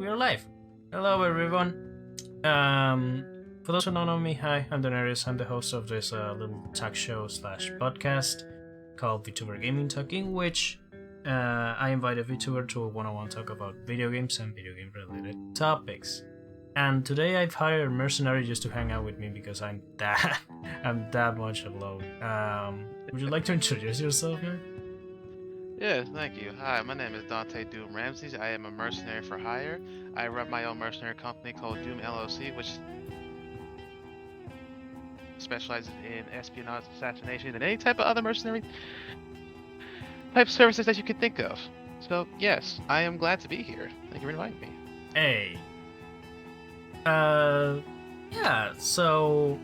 we are live. Hello, everyone. For those who don't know me, hi, I'm DontaeRamses. I'm the host of this little talk show slash podcast called Vtuber Gaming Talking, which I invite a Vtuber to a one-on-one talk about video games and video game related topics. And today I've hired a mercenary just to hang out with me because I'm that much alone. Would you like to introduce yourself here? Yeah, thank you. Hi, my name is DontaeRamses. I am a mercenary for hire. I run my own mercenary company called Doom LLC, which specializes in espionage, assassination, and any type of other mercenary type services that you could think of. So, yes, I am glad to be here. Thank you for inviting me. Hey. Yeah, so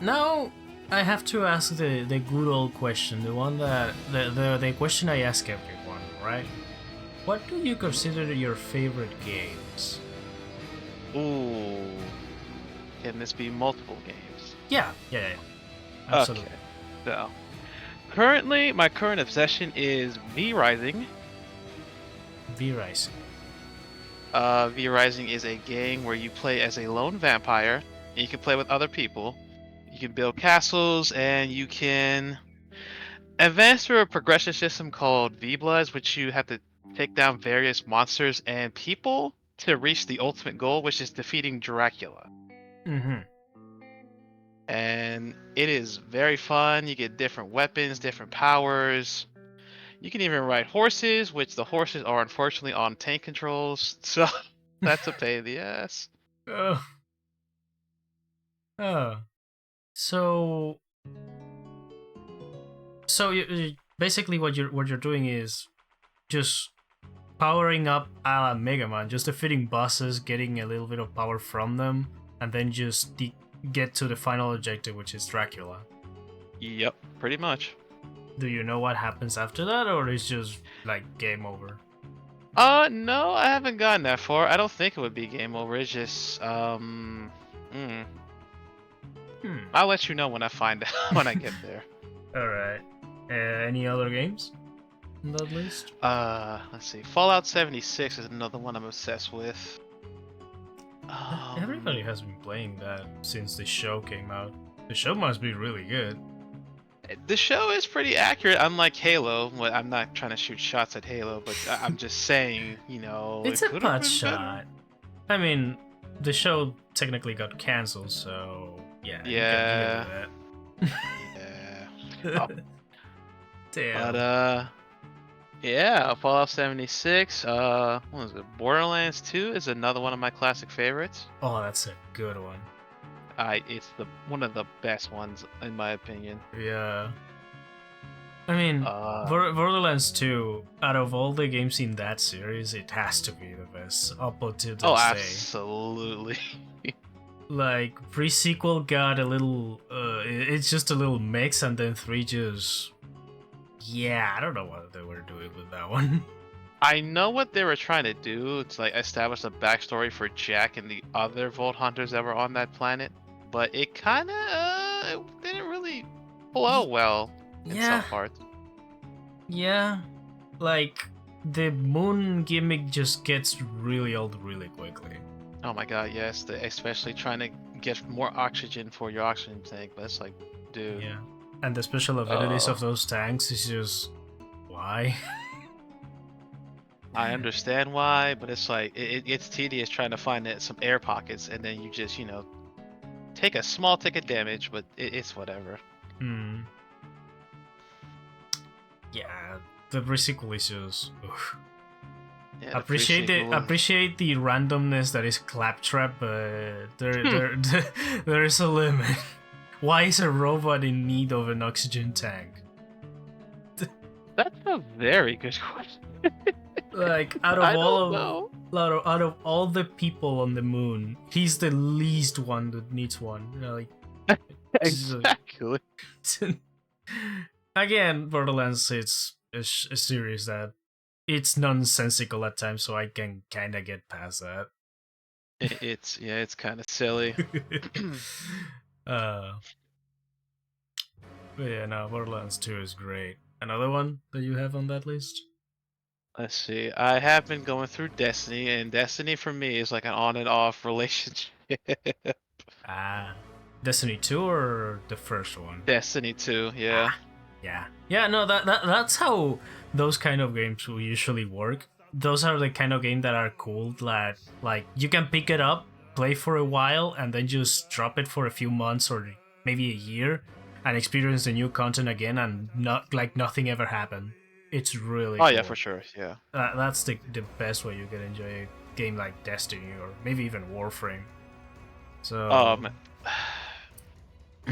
now I have to ask the good old question, the one that the question I ask everyone, right? What do you consider your favorite games? Ooh. Can this be multiple games? Yeah. Absolutely. Okay. So, currently, my current obsession is V Rising. V Rising. V Rising is a game where you play as a lone vampire, and you can play with other people. You can build castles, and you can advance through a progression system called V-Bloods, which you have to take down various monsters and people to reach the ultimate goal, which is defeating Dracula. Mm-hmm. And it is very fun. You get different weapons, different powers. You can even ride horses, which the horses are unfortunately on tank controls, so that's a pain in the ass. Oh. Oh. So basically what you're doing is just powering up a la Mega Man, just defeating bosses, getting a little bit of power from them, and then just get to the final objective, which is Dracula. Yep, pretty much. Do you know what happens after that, or is just like game over? No, I haven't gotten that far. I don't think it would be game over. It's just, I'll let you know when I find out when I get there. All right. Any other games on that list? Let's see. Fallout 76 is another one I'm obsessed with. Everybody has been playing that since the show came out. The show must be really good. The show is pretty accurate, unlike Halo. Well, I'm not trying to shoot shots at Halo, but I'm just saying, It's it a could have pot been shot. I mean, the show technically got cancelled, so yeah. Yeah. You can do that. Yeah. Damn. But yeah, Fallout 76. What was it? Borderlands 2 is another one of my classic favorites. Oh, that's a good one. It's one of the best ones in my opinion. Yeah. I mean, Borderlands 2, out of all the games in that series, it has to be the best up until this day. Absolutely. Like, pre-sequel got a little, it's just a little mix, and then 3 just... Yeah, I don't know what they were doing with that one. I know what they were trying to do to like establish a backstory for Jack and the other Vault Hunters that were on that planet, but it kind of it didn't really flow well in some parts. Yeah, like the moon gimmick just gets really old really quickly. Oh my god, yes, especially trying to get more oxygen for your oxygen tank, but it's like, dude. Yeah, and the special abilities of those tanks is just why. I understand why, but it's like it's tedious trying to find some air pockets, and then you just take a small ticket damage, but it's whatever. Yeah, the pre-sequel is just. Yeah, appreciate the randomness that is Claptrap, but there is a limit. Why is a robot in need of an oxygen tank? That's a very good question. Like out of all the people on the moon, he's the least one that needs one. Like exactly. Again, Borderlands, it's a series that it's nonsensical at times, so I can kind of get past that. It's kind of silly. But yeah, no, Borderlands 2 is great. Another one that you have on that list? Let's see. I have been going through Destiny, and Destiny for me is like an on and off relationship. Ah, Destiny 2 or the first one? Destiny 2, yeah. Ah, yeah. Yeah, no, that's how those kind of games will usually work. Those are the kind of game that are cool, like you can pick it up, play for a while, and then just drop it for a few months or maybe a year, and experience the new content again, and not like nothing ever happened. It's really Oh yeah, for cool. sure, yeah. That's the best way you can enjoy a game like Destiny or maybe even Warframe. So, Um,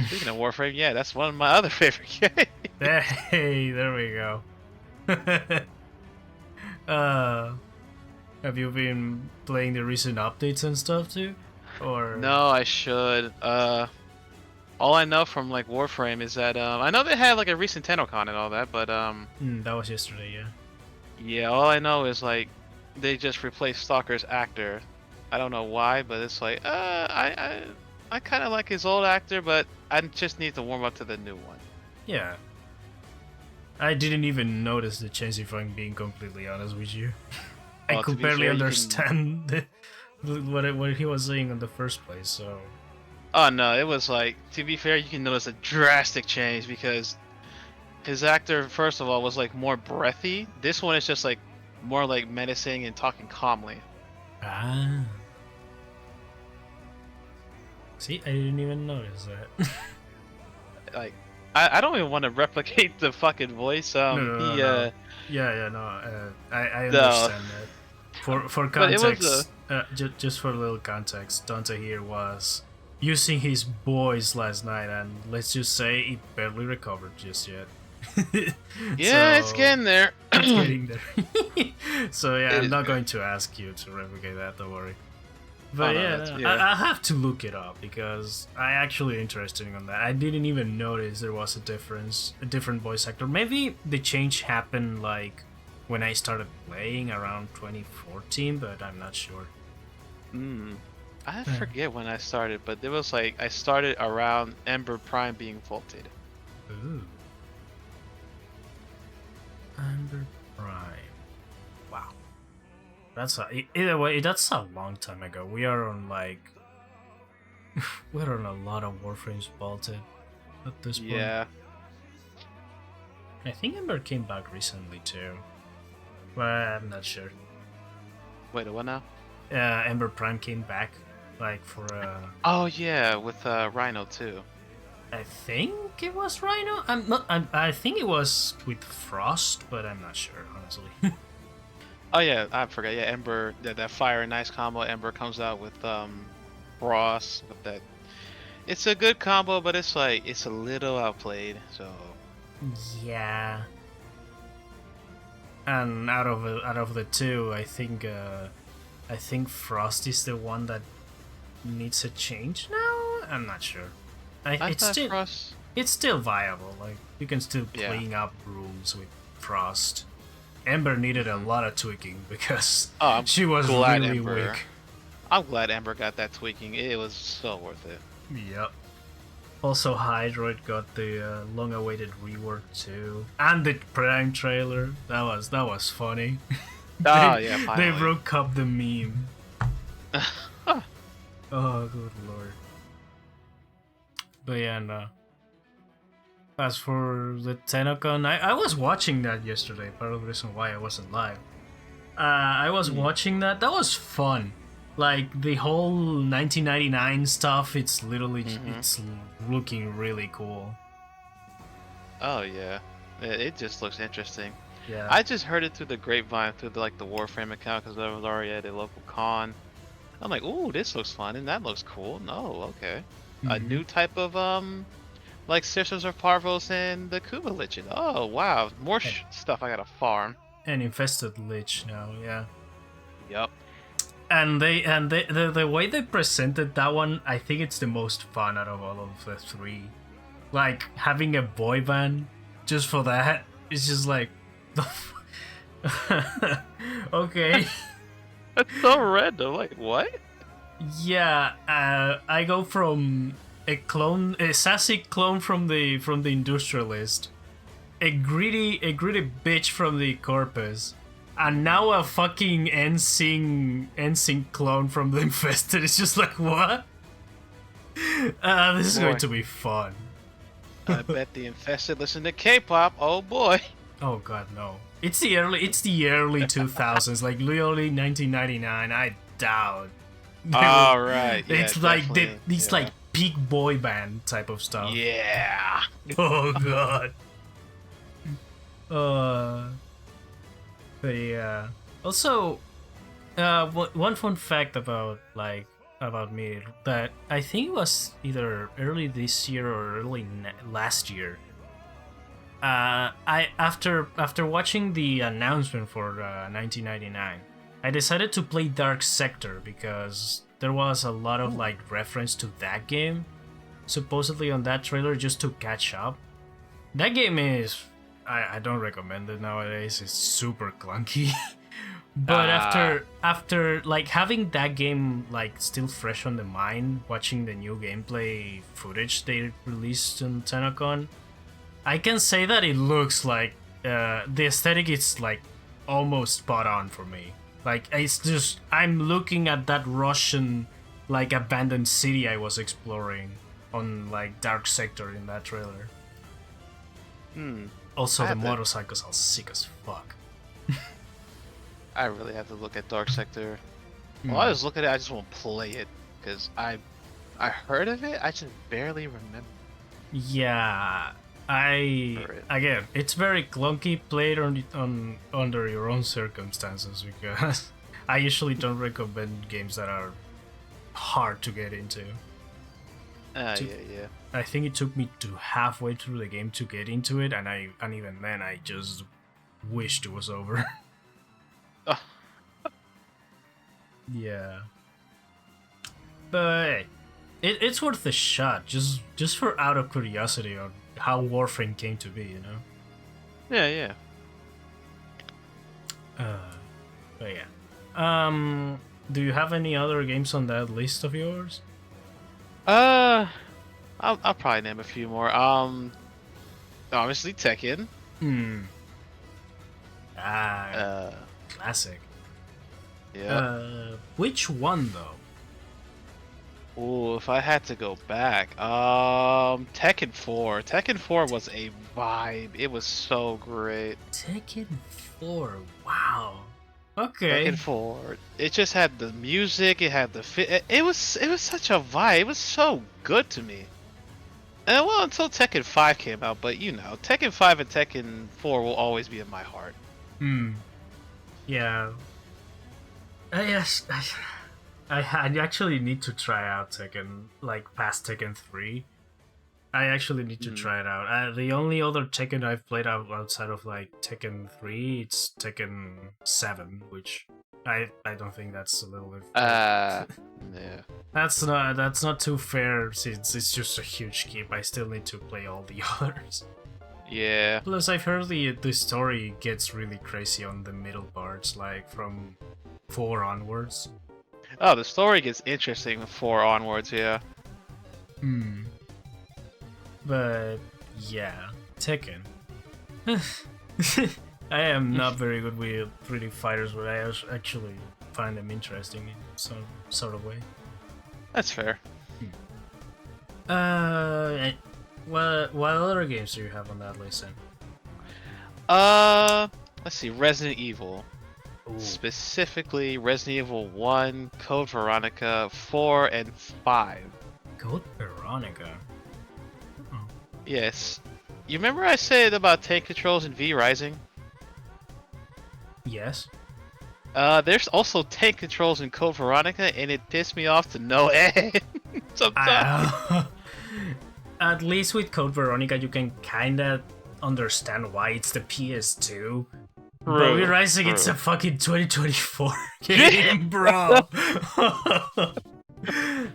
speaking of Warframe, yeah, that's one of my other favorite games. hey, there we go. uh, have you been playing the recent updates and stuff too? Or No, I should. All I know from like Warframe is that I know they had like a recent TennoCon and all that, but that was yesterday, yeah. yeah, all I know is like they just replaced Stalker's actor. I don't know why, but it's like I kind of like his old actor, but I just need to warm up to the new one. Yeah. I didn't even notice the change if I'm being completely honest with you. I Well, to could be barely fair, you can. understand what he was saying in the first place, so. Oh no, it was like, to be fair, you can notice a drastic change because his actor, first of all, was like more breathy. This one is just like more like menacing and talking calmly. Ah. See, I didn't even notice that. Like, I don't even want to replicate the fucking voice. No. Yeah, no. I No, understand that. For but it was a. context, just for a little context, Dante here was using his voice last night, and let's just say he barely recovered just yet. Yeah, it's So getting there. it's getting there. So yeah, It I'm is not good. going to ask you to replicate that. Don't worry. But Oh no, yeah, that's no, yeah. I'll have to look it up because I actually interested in that. I didn't even notice there was a different voice actor. Maybe the change happened like when I started playing around 2014, but I'm not sure. Mm. I Yeah. forget when I started, but it was like I started around Ember Prime being vaulted. Ooh. Amber Prime. Wow. Either way, that's a long time ago. We are on like we're on a lot of Warframes vaulted at this point. Yeah. I think Ember came back recently too. But I'm not sure. Wait, what now? Ember Prime came back, like for Oh yeah, with Rhino too. I think it was Rhino. I'm not. I think it was with Frost, but I'm not sure honestly. Oh yeah, I forgot. Yeah, Ember, that Fire and Ice combo. Ember comes out with Frost with that. It's a good combo, but it's like it's a little outplayed. So Yeah. And out of the two, I think Frost is the one that needs a change now. I'm not sure. I thought Frost. It's still viable. Like you can still Yeah. clean up rooms with Frost. Ember needed a lot of tweaking because Oh, I'm she was glad really Ember. weak. I'm glad Ember got that tweaking. It was so worth it. Yep. Also, Hydroid got the long-awaited rework too, and the Prime trailer. That was funny. Oh they, yeah, they finally. broke up the meme. Oh, good lord. But yeah, no. As for the Tenocon, I was watching that yesterday. Part of the reason why I wasn't live. I was watching that. That was fun. Like the whole 1999 stuff. It's literally it's looking really cool. Oh yeah, it just looks interesting. Yeah. I just heard it through the grapevine through the, like the Warframe account because I was already at a local con. I'm like, ooh, this looks fun and that looks cool. No, okay, a new type of like Sisters of Parvos and the Kuba Lichen. Oh wow, more stuff I gotta farm. An infested lich now. Yeah. Yep. And the way they presented that one, I think it's the most fun out of all of the three. Like having a boy band just for that, it's just like the okay. That's so random. Like what? Yeah, I go from a sassy clone from the industrialist, a greedy bitch from the corpus, and now a fucking NSYNC clone from the Infested. It's just like, what? This is going to be fun. I bet the Infested listen to K-pop. Oh boy. Oh god, no. It's the early 2000s, like literally 1999. I doubt. All right. Yeah, It's like like peak boy band type of stuff. Yeah. Oh god. But yeah. Also, one fun fact about me that I think it was either early this year or early last year. After watching the announcement for 1999, I decided to play Dark Sector because there was a lot of like reference to that game, supposedly on that trailer, just to catch up. That game is I don't recommend it nowadays. It's super clunky. But after like having that game like still fresh on the mind, watching the new gameplay footage they released on TennoCon, I can say that it looks like the aesthetic is like almost spot on for me. Like it's just I'm looking at that Russian like abandoned city I was exploring on like Dark Sector in that trailer. Also the motorcycles are sick as fuck. I really have to look at Dark Sector. Well, I just look at it. I just won't play it because I heard of it. I just barely remember. Yeah. Again, it's very clunky. Play it under your own circumstances because I usually don't recommend games that are hard to get into. Yeah. I think it took me to halfway through the game to get into it, and even then I just wished it was over. Yeah, but it's worth a shot just for out of curiosity on how Warframe came to be, you know? Yeah. But yeah. Do you have any other games on that list of yours? I'll probably name a few more. Obviously Tekken. Classic. Yeah. Which one though? Ooh, if I had to go back, Tekken 4. Tekken 4 was a vibe. It was so great. Tekken 4. Wow. Okay. Tekken 4. It just had the music. It had the fit. It was such a vibe. It was so good to me. And well, until Tekken 5 came out, but you know, Tekken 5 and Tekken 4 will always be in my heart. Yeah. Yes. I actually need to try out Tekken, like past Tekken 3. I actually need to try it out. The only other Tekken I've played outside of like Tekken 3, it's Tekken 7, which I don't think that's a little bit. Yeah. That's not too fair since it's just a huge skip. I still need to play all the others. Yeah. Plus, I've heard the story gets really crazy on the middle parts, like from 4 onwards. Oh, the story gets interesting 4 onwards, yeah. But yeah, Tekken. I am not very good with 3D fighters, but I actually find them interesting in some sort of way. That's fair. What other games do you have on that list then? Let's see, Resident Evil. Ooh. Specifically Resident Evil 1, Code Veronica, 4, and 5. Code Veronica? Oh. Yes. You remember I said about tank controls in V Rising? Yes. There's also tank controls in Code Veronica, and it pissed me off to no end sometimes. At least with Code Veronica, you can kinda understand why it's the PS2. But V Rising, it's a fucking 2024 game, bro.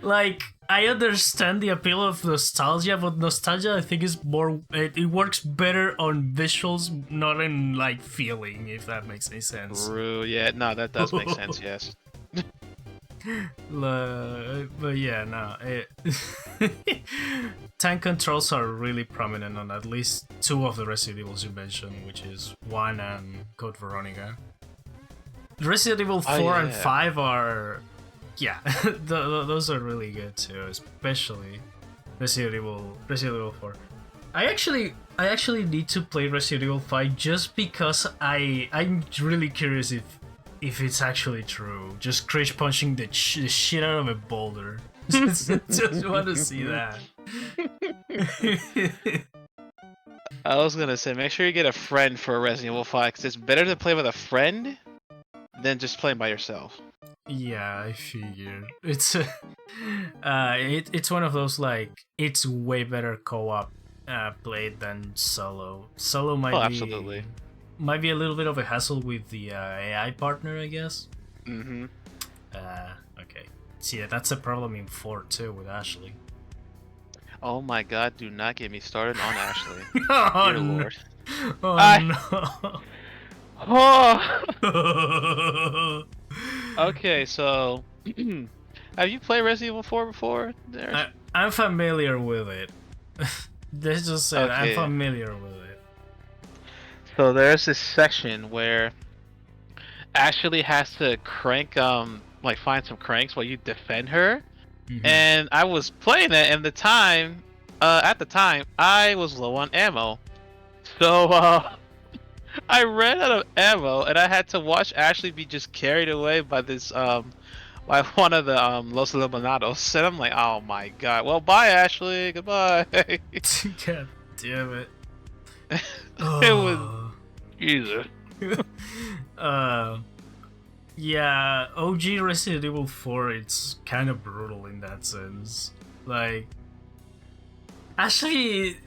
Like, I understand the appeal of nostalgia, but nostalgia, I think, is more. It works better on visuals, not in like feeling. If that makes any sense. True. Yeah. No, that does make sense. Yes. But yeah, no. Tank controls are really prominent on at least 2 of the Resident Evils you mentioned, which is 1 and Code Veronica. Resident Evil 4 Oh, and yeah. 5 are, yeah, those are really good too, especially Resident Evil 4. I actually need to play Resident Evil 5 just because I'm really curious if it's actually true. Just cringe punching the shit out of a boulder. just want to see that. I was gonna say, make sure you get a friend for Resident Evil 5, because it's better to play with a friend than just playing by yourself. Yeah, I figured. It's one of those, like, it's way better co-op played than solo. Solo Oh, absolutely. might be a little bit of a hassle with the AI partner, I guess. Mm-hmm. Okay. See, that's a problem in 4 too with Ashley. Oh my god, do not get me started on Ashley. Oh Dear no! lord. Oh Oh! no! Okay, so... have you played Resident Evil 4 before? I'm familiar with it. Let's just say I'm Okay, familiar with it. so there's this section where Ashley has to crank, like find some cranks while you defend her. Mhm. And I was playing it, and at the time, I was low on ammo. So, I ran out of ammo, and I had to watch Ashley be just carried away by this, by one of the, Los Iluminados. And I'm like, oh my god. Well, bye, Ashley. Goodbye. God damn it. It was... Oh. Jesus. uh, yeah, OG Resident Evil 4, it's kind of brutal in that sense. Like, Ashley,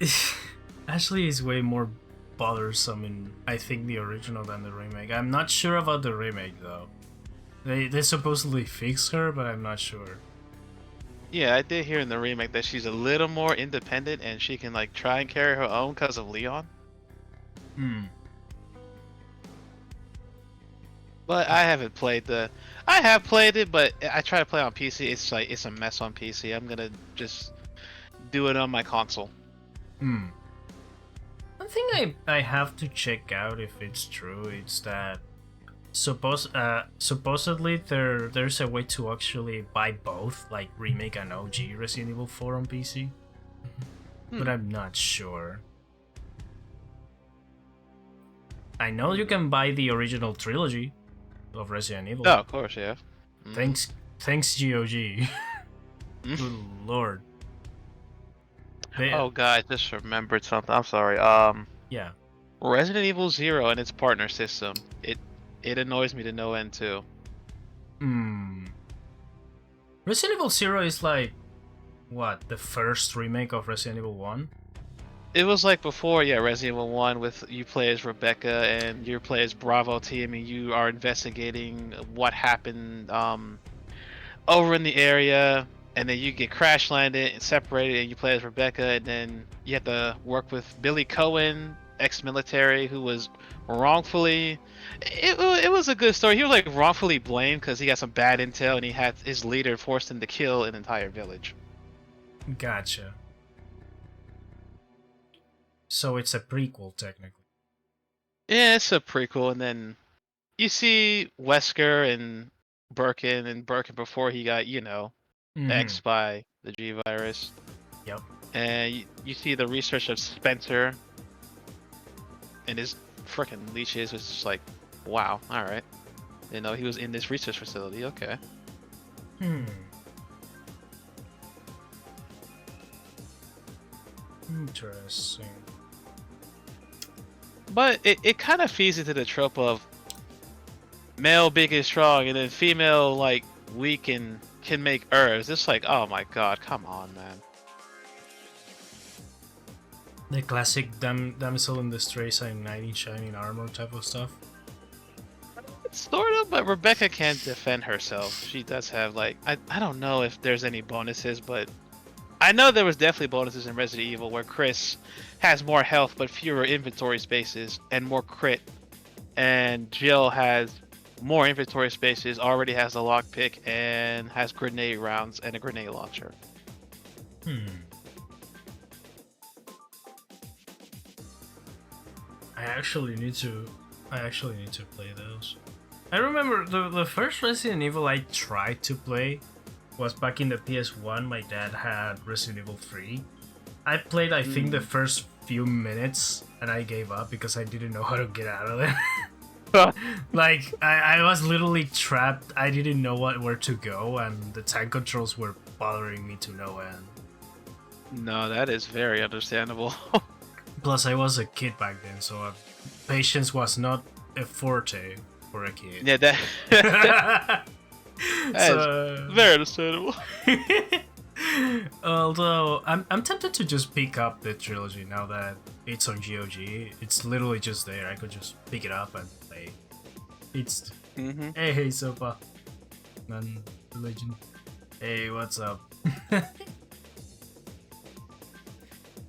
Ashley is way more bothersome in, I think, the original than the remake. I'm not sure about the remake though. They supposedly fixed her, but I'm not sure. Yeah, I did hear in the remake that she's a little more independent, and she can, like, try and carry her own because of Leon. Hmm. But I haven't played the. I have played it, but I try to play on PC. It's like it's a mess on PC. I'm gonna just do it on my console. Hmm. One thing I have to check out if it's true is that supposedly there's a way to actually buy both, like remake and OG Resident Evil 4 on PC. But I'm not sure. I know you can buy the original trilogy of Resident Evil. Oh, of course, yeah. Thanks GOG. Good lord. Oh god, I just remembered something. I'm sorry. Yeah. Resident Evil 0 and its partner system. It annoys me to no end too. Resident Evil 0 is like, what, the first remake of Resident Evil 1? It was like before, yeah, Resident Evil 1 with you play as Rebecca and you play as Bravo team and you are investigating what happened over in the area, and then you get crash landed and separated and you play as Rebecca, and then you have to work with Billy Cohen, ex-military, who was wrongfully... It was a good story. He was like wrongfully blamed because he got some bad intel and he had his leader forced him to kill an entire village. Gotcha. So it's a prequel, technically. Yeah, it's a prequel, and then you see Wesker and Birkin before he got, X by the G virus. Yep. And you see the research of Spencer and his freaking leeches. It's just like, wow, alright. He was in this research facility, okay. Interesting. But it kind of feeds into the trope of male big and strong, and then female, like, weak and can make herbs. It's like, oh my god, come on, man. The classic damsel in distress and knight in shining armor type of stuff. Sort of, but Rebecca can't defend herself. She does have, like, I don't know if there's any bonuses, but I know there was definitely bonuses in Resident Evil where Chris has more health but fewer inventory spaces and more crit, and Jill has more inventory spaces, already has a lockpick, and has grenade rounds and a grenade launcher. I actually need to play those. I remember the first Resident Evil I tried to play was back in the PS1. My dad had Resident Evil 3. I played, I think, the first few minutes and I gave up because I didn't know how to get out of there. Like, I was literally trapped. I didn't know where to go, and the tank controls were bothering me to no end. No, that is very understandable. Plus, I was a kid back then, so patience was not a forte for a kid. Yeah, that, that So, is very understandable. although I'm tempted to just pick up the trilogy now that it's on GOG. It's literally just there. I could just pick it up and play. It's hey Sopa, man, the legend. Hey, what's up?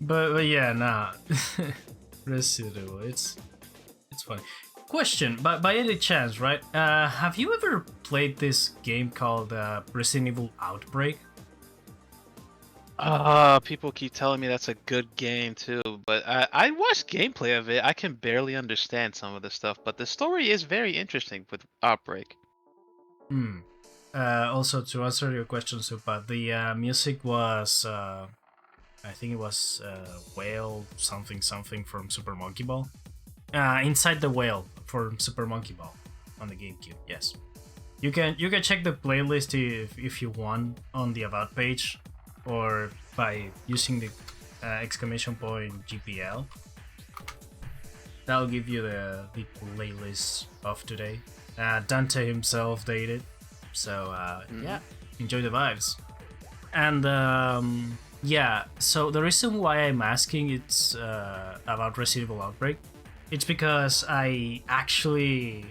but yeah, nah. Resident Evil, it's fun. Question, by any chance, right? Have you ever played this game called Resident Evil Outbreak? People keep telling me that's a good game too, but I watched gameplay of it. I can barely understand some of the stuff, but the story is very interesting with Outbreak. Hmm. Also, to answer your question, Supa, the music was, I think it was Whale something something from Super Monkey Ball. Inside the Whale from Super Monkey Ball on the GameCube. Yes, you can check the playlist if you want on the About page, or by using the exclamation point GPL. That'll give you the playlist of today. Dante himself dated, so yeah, enjoy the vibes. And yeah, so the reason why I'm asking it's about Resident Evil Outbreak, it's because I actually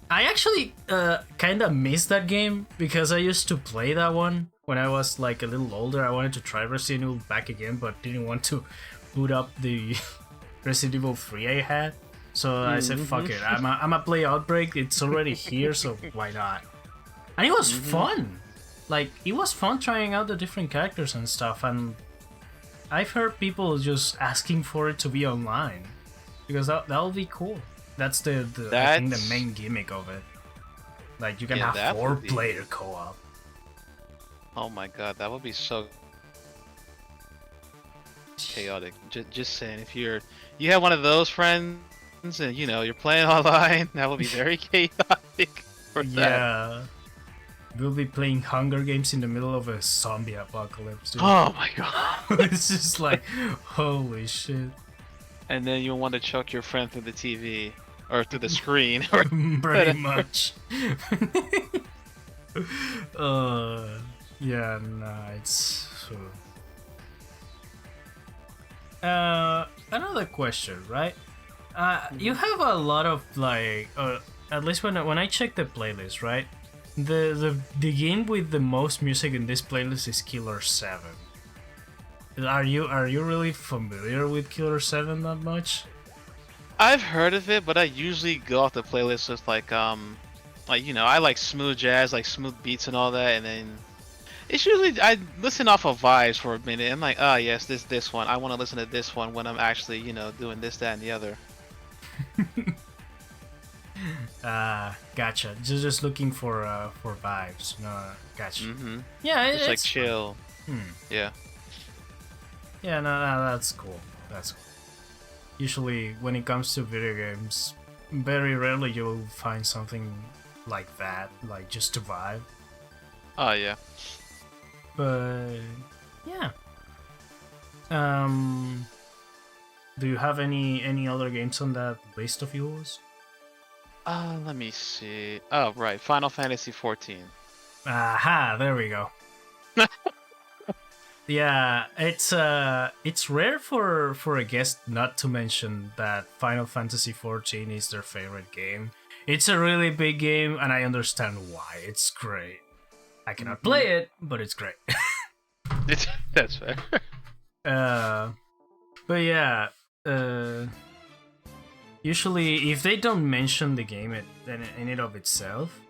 kind of missed that game because I used to play that one when I was like a little older. I wanted to try Resident Evil back again, but didn't want to boot up the Resident Evil 3 I had. So I said, fuck it, I'm a play Outbreak. It's already here, so why not? And it was fun. Like, it was fun trying out the different characters and stuff. And I've heard people just asking for it to be online because that'll be cool. That's I think the main gimmick of it. Like, you can have 4-player co-op. Oh my god, that would be so chaotic. Just saying, if you have one of those friends and you're playing online, that would be very chaotic for that. Yeah. We'll be playing Hunger Games in the middle of a zombie apocalypse, dude. Oh my god. It's just like, holy shit. And then you'll want to choke your friend through the TV. Or through the screen. Pretty much. Yeah, nah, it's... another question, right? You have a lot of, like... at least when I check the playlist, right? The game with the most music in this playlist is Killer 7. Are you really familiar with Killer 7 that much? I've heard of it, but I usually go off the playlist with like I like smooth jazz, like smooth beats and all that, and then it's usually I listen off of vibes for a minute. I'm like, oh yes, this one. I want to listen to this one when I'm actually doing this, that, and the other. Gotcha. Just looking for vibes. No, gotcha. Yeah, it's like chill. Yeah. Yeah, no, that's cool. That's cool. Usually, when it comes to video games, very rarely you'll find something like that, like just to vibe. Oh yeah. But yeah. Do you have any other games on that list of yours? Let me see. Oh right, Final Fantasy 14. Aha, there we go. Yeah, it's rare for a guest not to mention that Final Fantasy XIV is their favorite game. It's a really big game, and I understand why. It's great. I cannot play it, but it's great. That's fair. But yeah, usually if they don't mention the game in and of itself,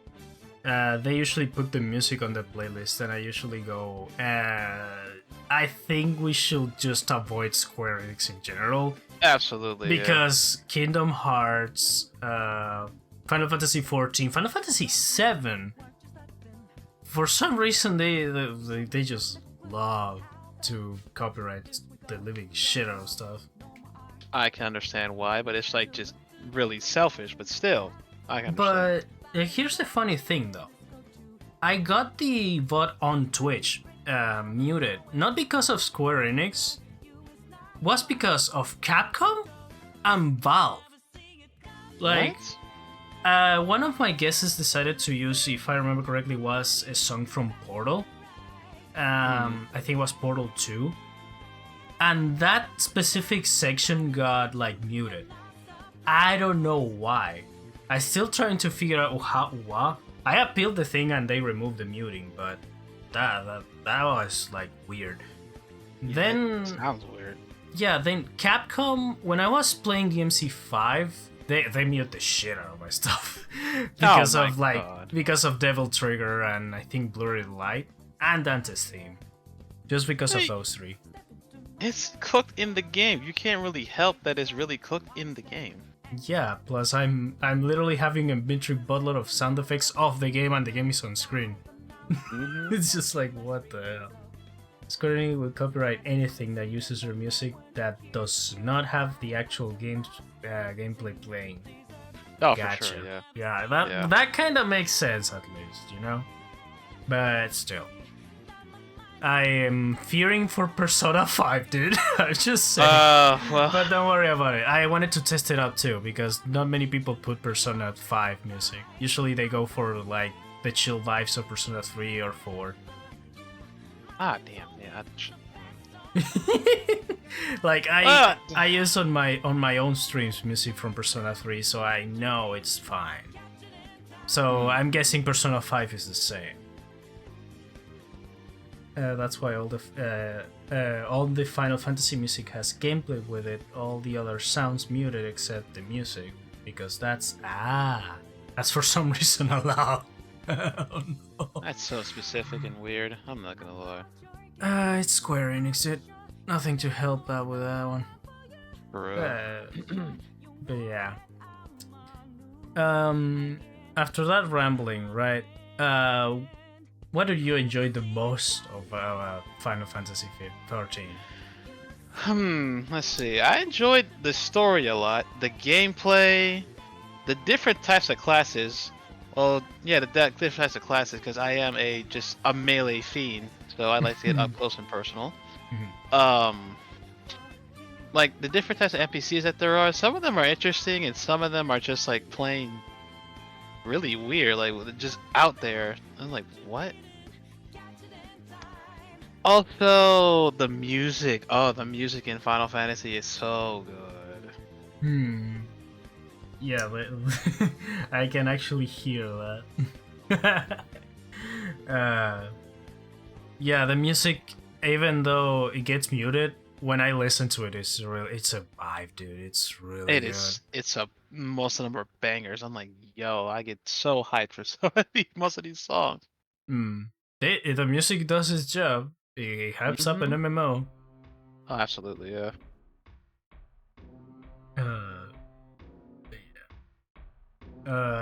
they usually put the music on the playlist, and I usually go, I think we should just avoid Square Enix in general. Absolutely. Because Kingdom Hearts, Final Fantasy 14, Final Fantasy 7. For some reason, they just love to copyright the living shit out of stuff. I can understand why, but it's like just really selfish. But still, I can understand. But here's the funny thing, though. I got the VOD on Twitch muted, not because of Square Enix, was because of Capcom and Valve. Like, one of my guesses decided to use, if I remember correctly, was a song from Portal. I think it was Portal 2. And that specific section got, like, muted. I don't know why. I'm still trying to figure out what. I appealed the thing and they removed the muting, but that was, like, weird. Yeah, then sounds weird. Yeah, then Capcom, when I was playing DMC5, they mute the shit out of my stuff because because of Devil Trigger and I think Blurry Light and Dante's theme, just because of those three. It's cooked in the game. You can't really help that it's really cooked in the game. Yeah. Plus, I'm literally having a metric boatload of sound effects off the game, and the game is on screen. It's just like, what the hell? Square Enix will copyright anything that uses their music that does not have the actual gameplay playing. Oh, gotcha. For sure, yeah. Yeah, that kind of makes sense at least, you know? But still. I am fearing for Persona 5, dude. I'm just saying. Well. But don't worry about it. I wanted to test it out too, because not many people put Persona 5 music. Usually they go for like the chill vibes of Persona 3 or 4. Ah, damn, yeah. Like I use on my own streams music from Persona 3, so I know it's fine. So I'm guessing Persona 5 is the same. That's why all the Final Fantasy music has gameplay with it. All the other sounds muted except the music, because that's for some reason allowed. Oh, no. That's so specific and weird. I'm not gonna lie. It's Square Enix, dude. Nothing to help out with that one. But yeah. After that rambling, right? What did you enjoy the most of Final Fantasy 14? Let's see. I enjoyed the story a lot, the gameplay, the different types of classes. Well, yeah, the different types of classes, because I am just a melee fiend, so I like to get up close and personal. Like the different types of NPCs that there are. Some of them are interesting, and some of them are just like plain really weird, like just out there. I'm like, what? Also, the music. Oh, the music in Final Fantasy is so good. Yeah, I can actually hear that. Yeah, the music, even though it gets muted, when I listen to it, it's a vibe, dude. It's really good. It's most of them are bangers. I'm like, yo, I get so hyped for most of these songs. The music does its job. It hypes up an MMO. Oh, absolutely, yeah.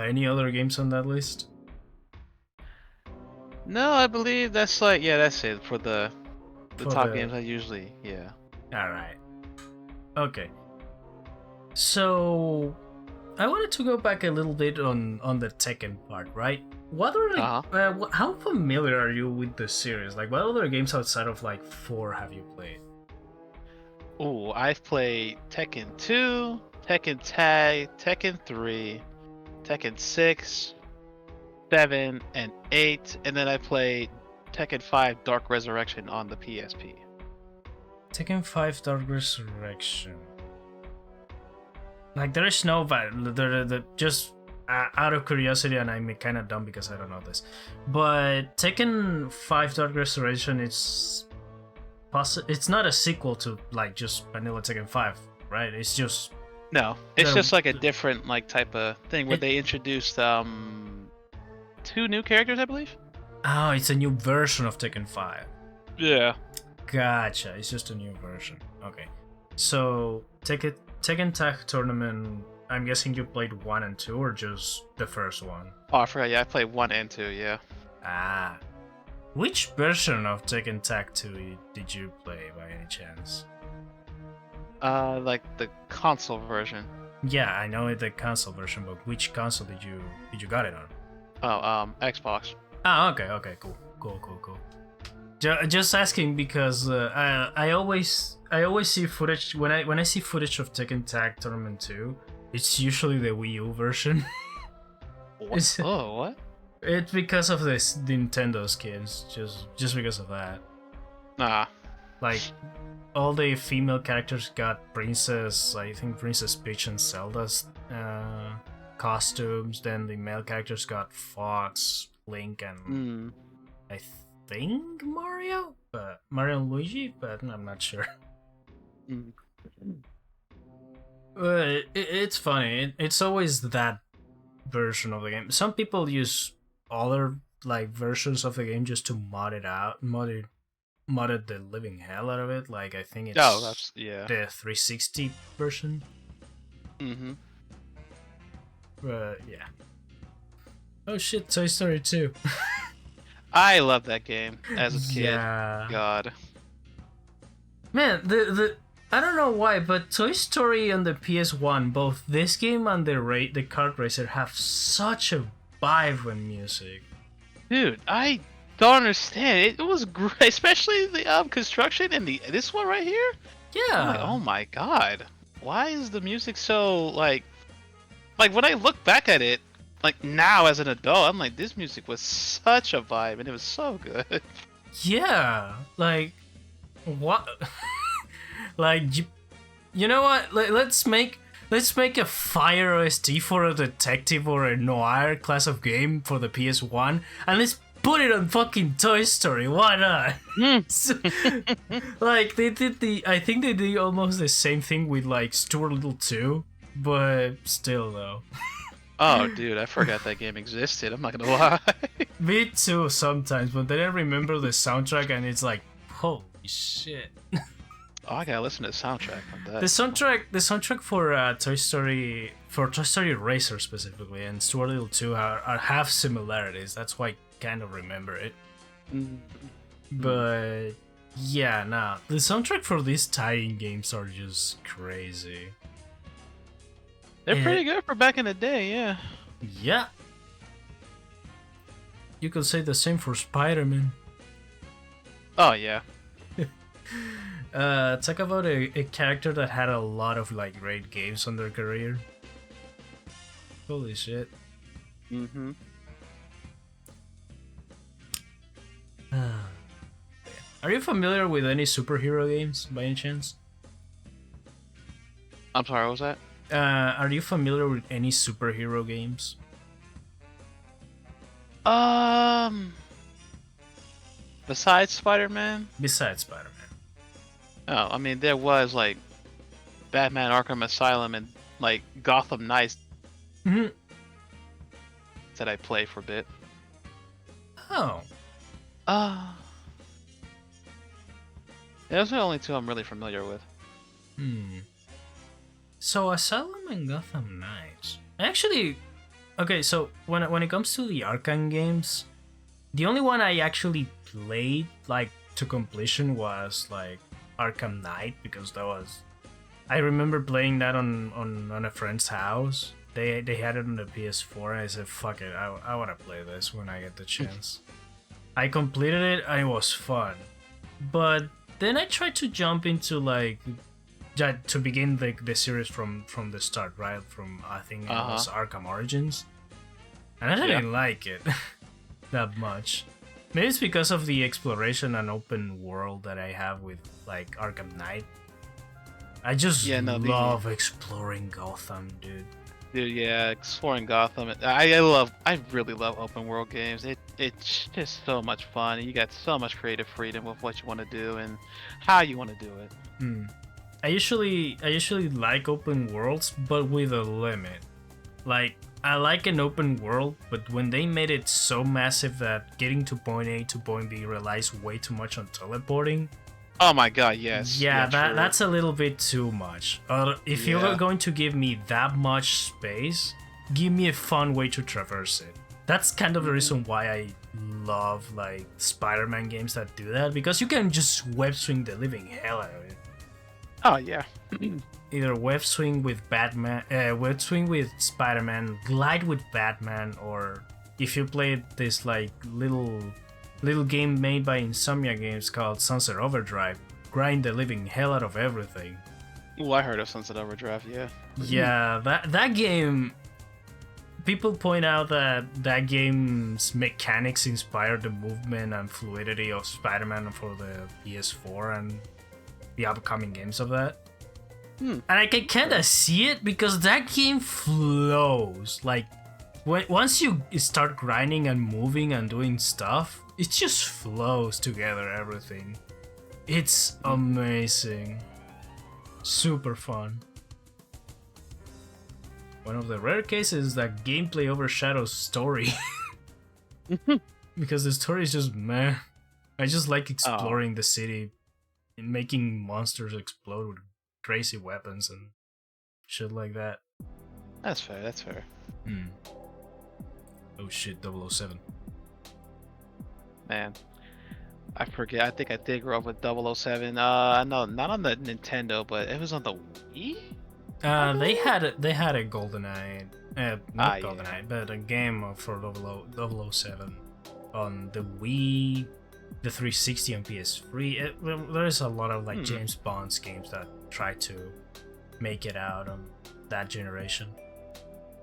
Any other games on that list? No, I believe that's that's it for the top games I usually, yeah. Alright. Okay. So I wanted to go back a little bit on the Tekken part, right? What are how familiar are you with the series? Like, what other games outside of like 4 have you played? Oh, I've played Tekken 2, Tekken Tag, Tekken 3, Tekken 6, 7, and 8, and then I played Tekken 5 Dark Resurrection on the PSP. Tekken 5 Dark Resurrection. Like, there is no just out of curiosity, and I'm kind of dumb because I don't know this, but Tekken 5 Dark Resurrection, it's not a sequel to like just vanilla Tekken 5, right? It's just just like a different like type of thing where they introduced 2 new characters, I believe. Oh, it's a new version of Tekken 5. Yeah. Gotcha. It's just a new version. Okay. So Tekken Tag Tournament. I'm guessing you played 1 and 2 or just the first one? Oh, I forgot. Yeah, I played 1 and 2. Yeah. Ah. Which version of Tekken Tag 2 did you play by any chance? Like the console version. Yeah, I know the console version, but which console did you got it on? Oh, Xbox. Ah, okay, cool. Just asking because I always see footage when I see footage of Tekken Tag Tournament 2, it's usually the Wii U version. What? Oh, what? It's because of this Nintendo skins, just because of that. Nah. Like all the female characters got I think Princess Peach and Zelda's costumes. Then the male characters got Fox, Link, and I think Mario and Luigi, but I'm not sure. It's funny. It's always that version of the game. Some people use other like versions of the game just to modded the living hell out of it. Like I think it's the 360 version. Yeah. Oh shit, Toy Story 2. I love that game as a kid. Yeah. God. Man, the I don't know why, but Toy Story on the PS1, both this game and the kart racer have such a vibe with music. Dude, I don't understand. It was great, especially the construction and this one right here. Yeah. I'm like, oh my god, why is the music so like when I look back at it, like now as an adult, I'm like, this music was such a vibe and it was so good. Yeah, like what? Like you know what? Let's make a fire OST for a detective or a noir class of game for the PS1, and let's put it on fucking Toy Story. Why not? Like they did I think they did almost the same thing with like Stuart Little 2, but still though. Oh, dude, I forgot that game existed. I'm not gonna lie. Me too sometimes, but then I remember the soundtrack and it's like, holy shit. Oh, I gotta listen to the soundtrack on that. The soundtrack for Toy Story Racer specifically and Stuart Little 2 have similarities. That's why I kind of remember it. But yeah, nah, the soundtrack for these tie-in games are just crazy. They're pretty good for back in the day, yeah. Yeah. You could say the same for Spider-Man. Oh yeah. Talk about a character that had a lot of like great games on their career. Holy shit. Are you familiar with any superhero games by any chance? I'm sorry, what was that? Are you familiar with any superhero games? Besides Spider-Man? Besides Spider-Man. Oh, I mean, there was like Batman Arkham Asylum and like Gotham Knights that I played for a bit. Oh. Those are the only two I'm really familiar with. So Asylum and Gotham Knights. Actually, okay. So when it comes to the Arkham games, the only one I actually played like to completion was like Arkham Knight, because that was, I remember playing that on a friend's house. They had it on the PS4 and I said, fuck it, I want to play this when I get the chance. I completed it and it was fun. But then I tried to jump into like to begin the series from the start, right? From I think it was Arkham Origins. And I didn't like it that much. Maybe it's because of the exploration and open world that I have with like Arkham Knight. I just love exploring Gotham, dude. Dude, yeah, exploring Gotham. I really love open world games. It's just so much fun. You got so much creative freedom with what you want to do and how you want to do it. I usually like open worlds, but with a limit. Like, I like an open world, but when they made it so massive that getting to point A to point B relies way too much on teleporting, Oh my god, yes. Yeah, True. that's a little bit too much. If you're Yeah. going to give me that much space, give me a fun way to traverse it. That's kind of the reason why I love like Spider-Man games that do that, because you can just web swing the living hell out of it. Oh yeah. Either web swing with Batman, web swing with Spider-Man, glide with Batman, or if you play this like little game made by Insomnia Games called Sunset Overdrive, grind the living hell out of everything. Ooh, I heard of Sunset Overdrive. Yeah. Yeah, that game. People point out that that game's mechanics inspired the movement and fluidity of Spider-Man for the PS4 and the upcoming games of that. And I can kind of see it because that game flows. Like, once you start grinding and moving and doing stuff, it just flows together, everything. It's amazing. Super fun. One of the rare cases that gameplay overshadows story. Because the story is just meh. I just like exploring the city and making monsters explode with crazy weapons and shit like that. That's fair. That's fair. Oh shit, 007. Man, I forget. I think I did grow up with 007. No, not on the Nintendo, but it was on the Wii. They had a GoldenEye, not GoldenEye, yeah. but a game for 007 on the Wii, the 360 and PS3. There is a lot of like James Bond's games that try to make it out on that generation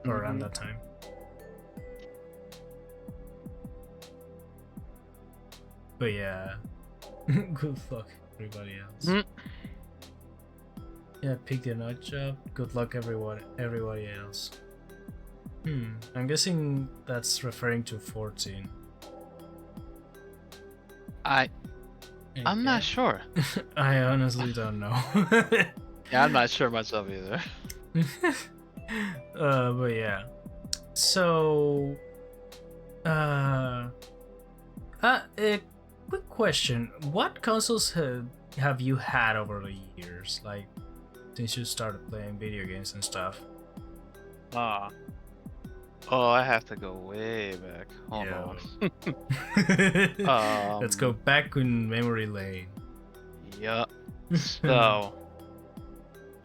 or around that time. But yeah, good luck everybody else. Yeah, pick the nut job. Good luck everybody else. I'm guessing that's referring to 14. I'm not sure. I honestly don't know. Yeah, I'm not sure myself either. But yeah. So, a quick question: what consoles have you had over the years? Like, since you started playing video games and stuff. Oh, I have to go way back. Hold on. Let's go back in memory lane. Yup. So,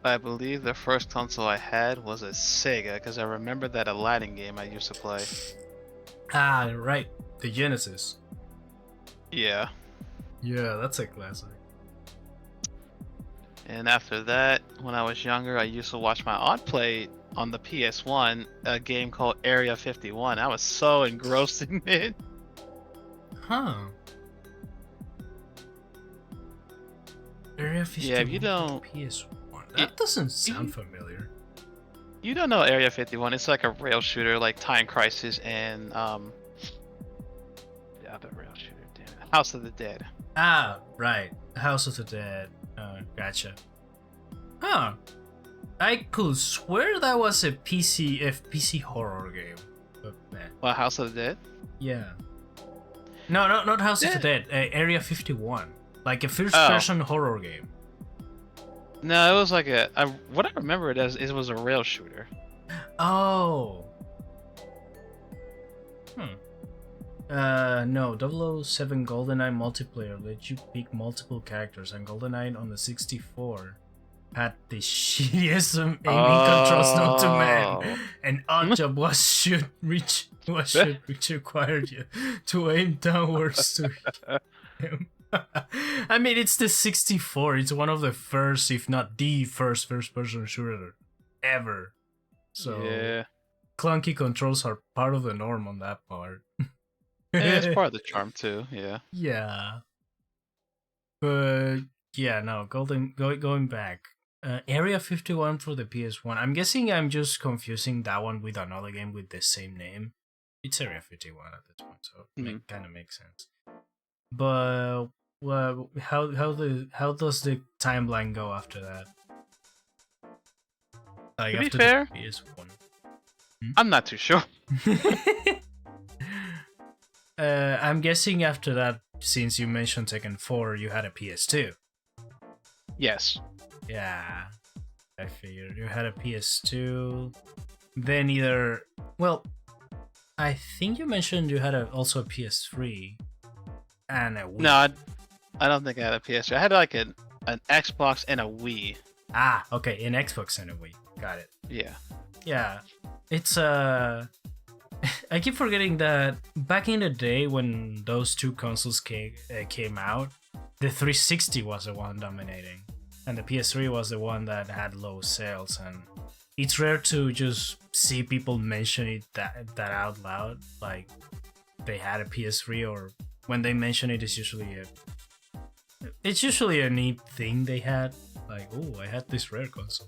I believe the first console I had was a Sega, because I remember that Aladdin game I used to play. Ah, right. The Genesis. Yeah. Yeah, that's a classic. And after that, when I was younger, I used to watch my aunt play on the PS1 a game called Area 51. I was so engrossed in it. Huh. Area 51 Yeah, if you don't... PS1. That doesn't sound familiar. You don't know Area 51. It's like a rail shooter like Time Crisis and the other rail shooter, damn it. House of the Dead. Ah, right. House of the Dead. Gotcha. Huh. I could swear that was a PC horror game. But nah. What, House of the Dead? Yeah. No, not House of the Dead. Area 51. Like a first-person horror game. No, it was like what I remember it as, it was a rail shooter. Oh. No, 007 GoldenEye multiplayer let you pick multiple characters, and GoldenEye on the 64 had the shittiest aiming controls known to man. And odd job was which required you to aim downwards to him. I mean, it's the 64. It's one of the first, if not the first-person shooter ever. So yeah, clunky controls are part of the norm on that part. yeah, it's part of the charm too. Yeah. Yeah. But yeah, no. Going back. Area 51 for the PS1. I'm guessing I'm just confusing that one with another game with the same name. It's Area 51 at this point, so it kind of makes sense. But how does the timeline go after that? Like, to be after fair, the PS1. I'm not too sure. I'm guessing after that, since you mentioned Tekken 4, you had a PS2. Yes. Yeah, I figured you had a PS2. Then either, well, I think you mentioned you had also a PS3 and a Wii. No, I don't think I had a PS3. I had like an Xbox and a Wii. Ah, okay, an Xbox and a Wii. Got it. Yeah. Yeah, it's I keep forgetting that back in the day when those two consoles came out, the 360 was the one dominating, and the PS3 was the one that had low sales. And it's rare to just see people mention it that out loud, like they had a PS3, or when they mention it, it's usually a neat thing they had. Like, oh, I had this rare console.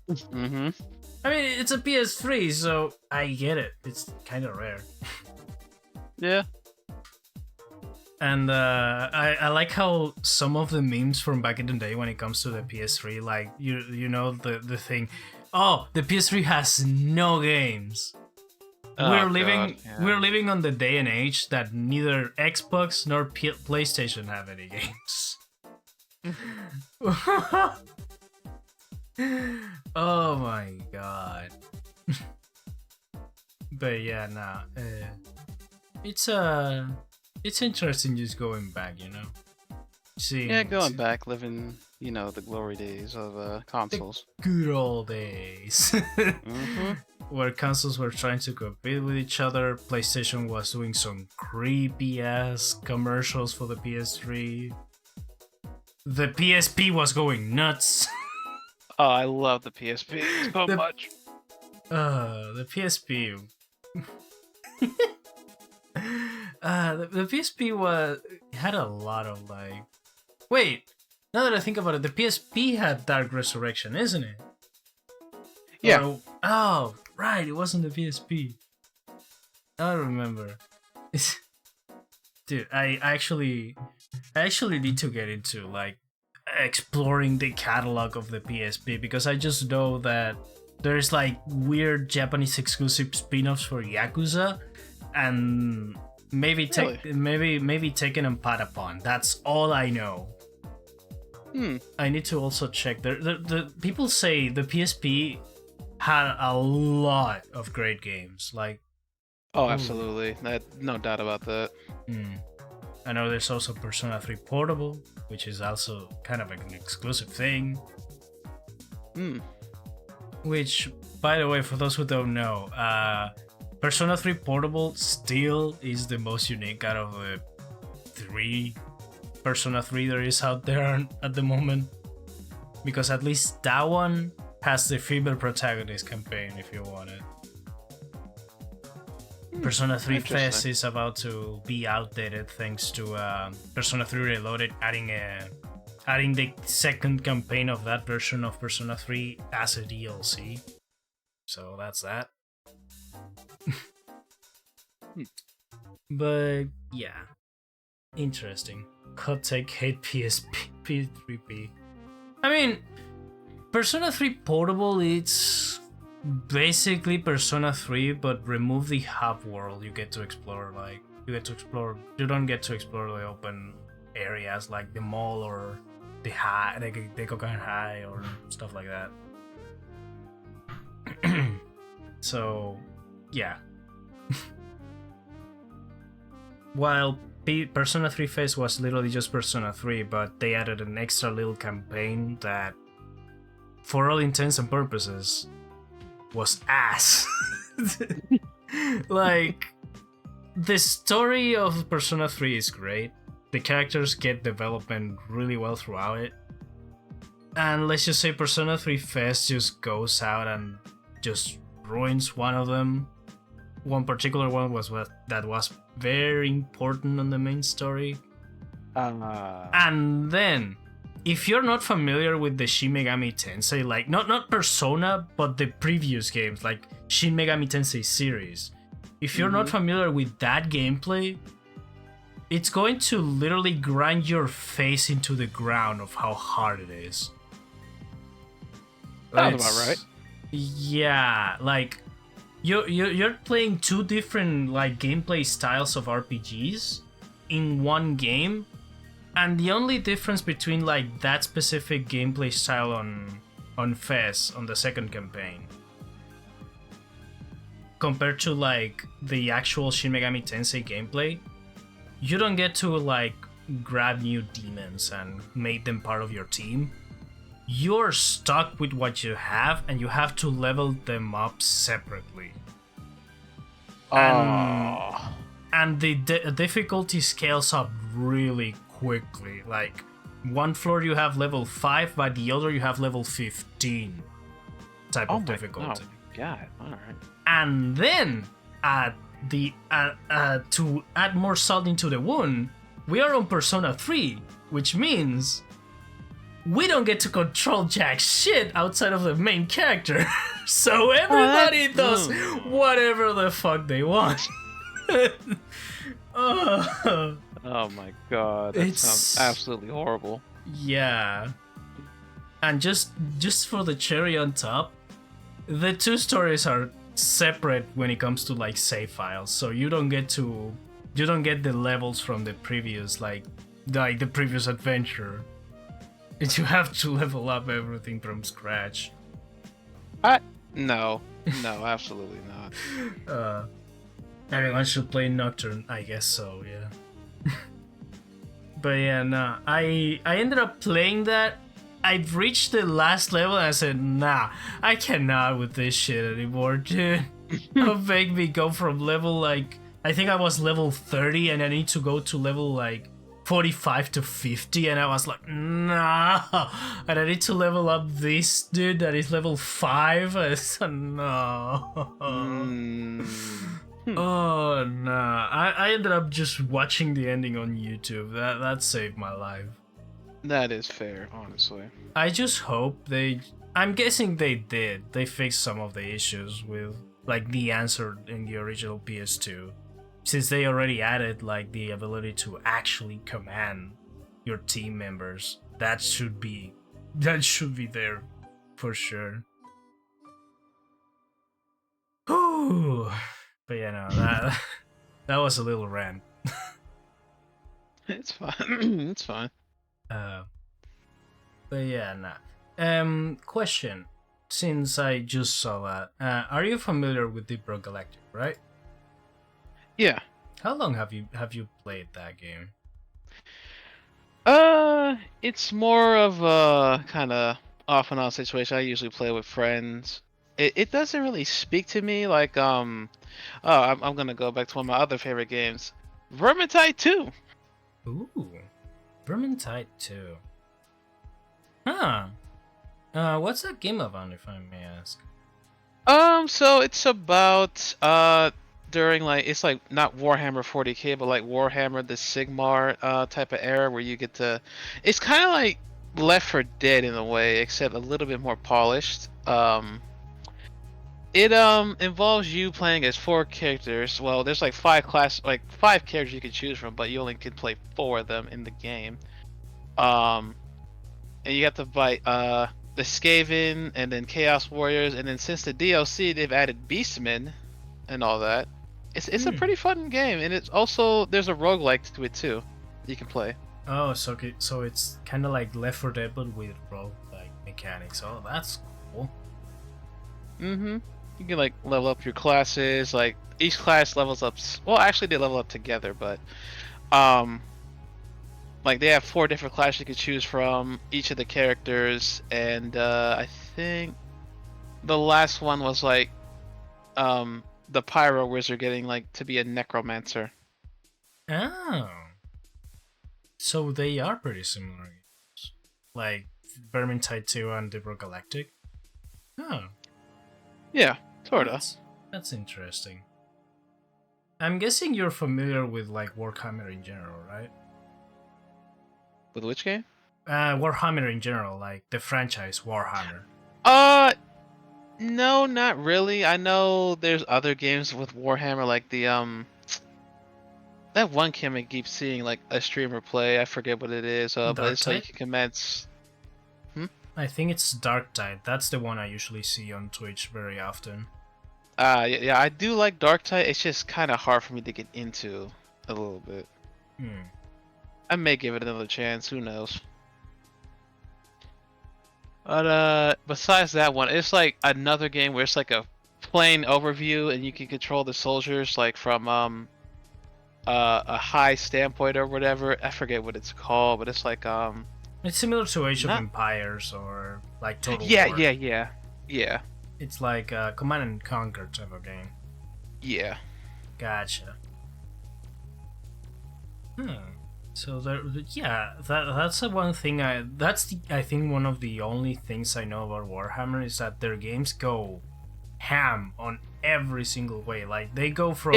Mm-hmm. I mean, it's a PS3, so I get it. It's kind of rare. Yeah. And I like how some of the memes from back in the day when it comes to the PS3, like you know the thing, oh, the PS3 has no games. We're living on the day and age that neither Xbox nor PlayStation have any games. Oh my god. But yeah, nah. It's interesting just going back, you know. Going back, living, the glory days of consoles. The good old days. Mm-hmm. Where consoles were trying to compete with each other. PlayStation was doing some creepy ass commercials for the PS3. The PSP was going nuts. Oh, I love the PSP so much. The PSP. The PSP had a lot of like. Wait, now that I think about it, the PSP had Dark Resurrection, isn't it? Yeah. Oh, right, it wasn't the PSP. I don't remember. Dude, I actually need to get into like exploring the catalog of the PSP, because I just know that there's like weird Japanese exclusive spin-offs for Yakuza, and maybe Tekken and Patapon. That's all I know. I need to also check. The people say the PSP had a lot of great games. Like, oh, absolutely, no doubt about that. I know there's also Persona 3 Portable, which is also kind of an exclusive thing. Which, by the way, for those who don't know, Persona 3 Portable still is the most unique out of the 3 Persona 3 there is out there at the moment. Because at least that one has the female protagonist campaign if you want it. Persona 3 Fest is about to be outdated thanks to Persona 3 Reloaded adding the second campaign of that version of Persona 3 as a DLC. So that's that. But yeah, interesting. Hot take, hate PSP, P3P. I mean, Persona 3 Portable, it's basically Persona 3, but remove the hub world. You get to explore, you don't get to explore the open areas like the mall or the Kokan High or stuff like that. So, yeah. While Persona 3 Fest was literally just Persona 3, but they added an extra little campaign that, for all intents and purposes, was ass. Like, the story of Persona 3 is great. The characters get development really well throughout it. And let's just say Persona 3 Fest just goes out and just ruins one of them. One particular one was that was very important on the main story. And then, if you're not familiar with the Shin Megami Tensei, like not Persona, but the previous games, like Shin Megami Tensei series, if you're not familiar with that gameplay, it's going to literally grind your face into the ground of how hard it is. Sounds about right. Yeah, like you're playing two different like gameplay styles of RPGs in one game, And the only difference between like that specific gameplay style on Fez on the second campaign compared to like the actual Shin Megami Tensei gameplay, you don't get to like grab new demons and make them part of your team. You're stuck with what you have and you have to level them up separately. Oh. And the difficulty scales up really quickly. Like, one floor you have level 5, by the other you have level 15 type of difficulty. Oh, God. Alright. And then, to add more salt into the wound, we are on Persona 3, which means we don't get to control jack shit outside of the main character. So everybody does whatever the fuck they want. Oh my god, that sounds absolutely horrible. Yeah. And just for the cherry on top, the two stories are separate when it comes to like save files. So you don't get the levels from the previous like the previous adventure. And you have to level up everything from scratch. No, absolutely not. Everyone should play Nocturne, I guess so, yeah. But yeah, no, I ended up playing that. I've reached the last level and I said, nah, I cannot with this shit anymore, dude. Don't make me go from level like, I think I was level 30 and I need to go to level like 45 to 50, and I was like, nah, and I need to level up this dude that is level 5. I said, no. Oh no. I ended up just watching the ending on YouTube. That saved my life. That is fair, honestly. I just hope I'm guessing they did. They fixed some of the issues with like the answer in the original PS2. Since they already added like the ability to actually command your team members. That should be there for sure. Ooh. But yeah, no, that was a little rant. It's fine. It's fine. But yeah, nah. Question. Since I just saw that, are you familiar with Deep Rock Galactic, right? Yeah. How long have you played that game? It's more of a kind of off and on situation. I usually play with friends. It doesn't really speak to me like I'm gonna go back to one of my other favorite games, Vermintide 2. Ooh, Vermintide 2. Huh. What's that game about, if I may ask? So it's about during like it's like not Warhammer 40K, but like Warhammer the Sigmar type of era where you get to. It's kind of like Left 4 Dead in a way, except a little bit more polished. It involves you playing as 4 characters. Well, there's like 5 characters you can choose from, but you only can play 4 of them in the game. And you have to fight the Skaven and then Chaos Warriors, and then since the DLC they've added Beastmen and all that. It's a pretty fun game, and it's also there's a roguelike to it too. You can play. Oh, so it's kind of like Left 4 Dead but with roguelike mechanics. Oh, that's cool. You can like level up your classes. Like each class levels up. Well, actually they level up together, but like they have 4 different classes you can choose from each of the characters, and I think the last one was like the Pyro Wizard getting like to be a necromancer. Oh, so they are pretty similar games, like Vermintide 2 and Deep Rock Galactic. Oh, yeah, sorta. That's interesting. I'm guessing you're familiar with like Warhammer in general, right? With which game? Warhammer in general, like the franchise Warhammer. No, not really. I know there's other games with Warhammer, like the that one game I keep seeing like a streamer play. I forget what it is. But it's like you can commence. I think it's Darktide. That's the one I usually see on Twitch very often. Yeah, I do like Darktide. It's just kind of hard for me to get into a little bit. I may give it another chance. Who knows? But besides that one, it's like another game where it's like a plain overview, and you can control the soldiers like from a high standpoint or whatever. I forget what it's called, but it's like It's similar to Age of not Empires or like Total yeah War. yeah. It's like a Command and Conquer type of game. Yeah. Gotcha. So that's the one thing I think one of the only things I know about Warhammer is that their games go ham on every single way. Like they go from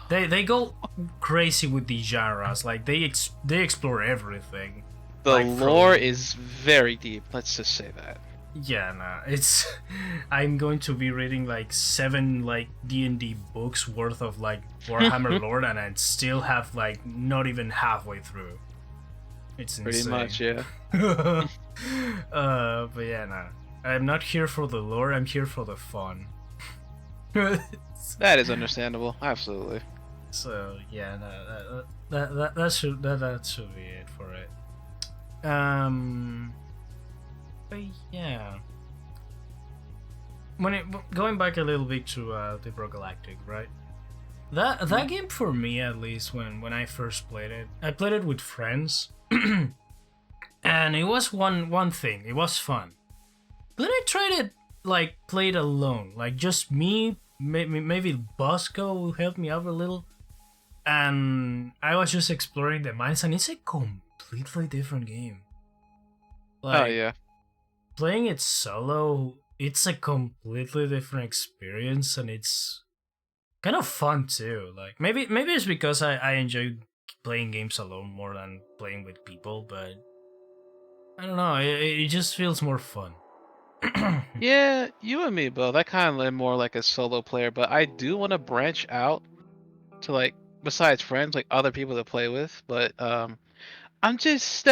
they go crazy with the genres. Like they explore everything. The like lore is very deep. Let's just say that. Yeah, nah, it's. I'm going to be reading like 7 like D&D books worth of like Warhammer lore, and I still have like not even halfway through. It's insane. Pretty much, yeah. But yeah, nah. I'm not here for the lore. I'm here for the fun. That is understandable. Absolutely. So yeah, nah, that should be it for it. But yeah, going back a little bit to the Galactic, right? That game for me, at least, when I first played it, I played it with friends, and it was one thing. It was fun. Then I tried it played alone, like just me. Maybe Bosco helped me out a little, and I was just exploring the mines, and it's a completely different game. Oh yeah. Playing it solo, it's a completely different experience, and it's kind of fun too. Like maybe it's because I enjoy playing games alone more than playing with people, but I don't know. It just feels more fun. Yeah, you and me both. I kind of live more like a solo player, but I do want to branch out to like besides friends, like other people to play with. But I'm just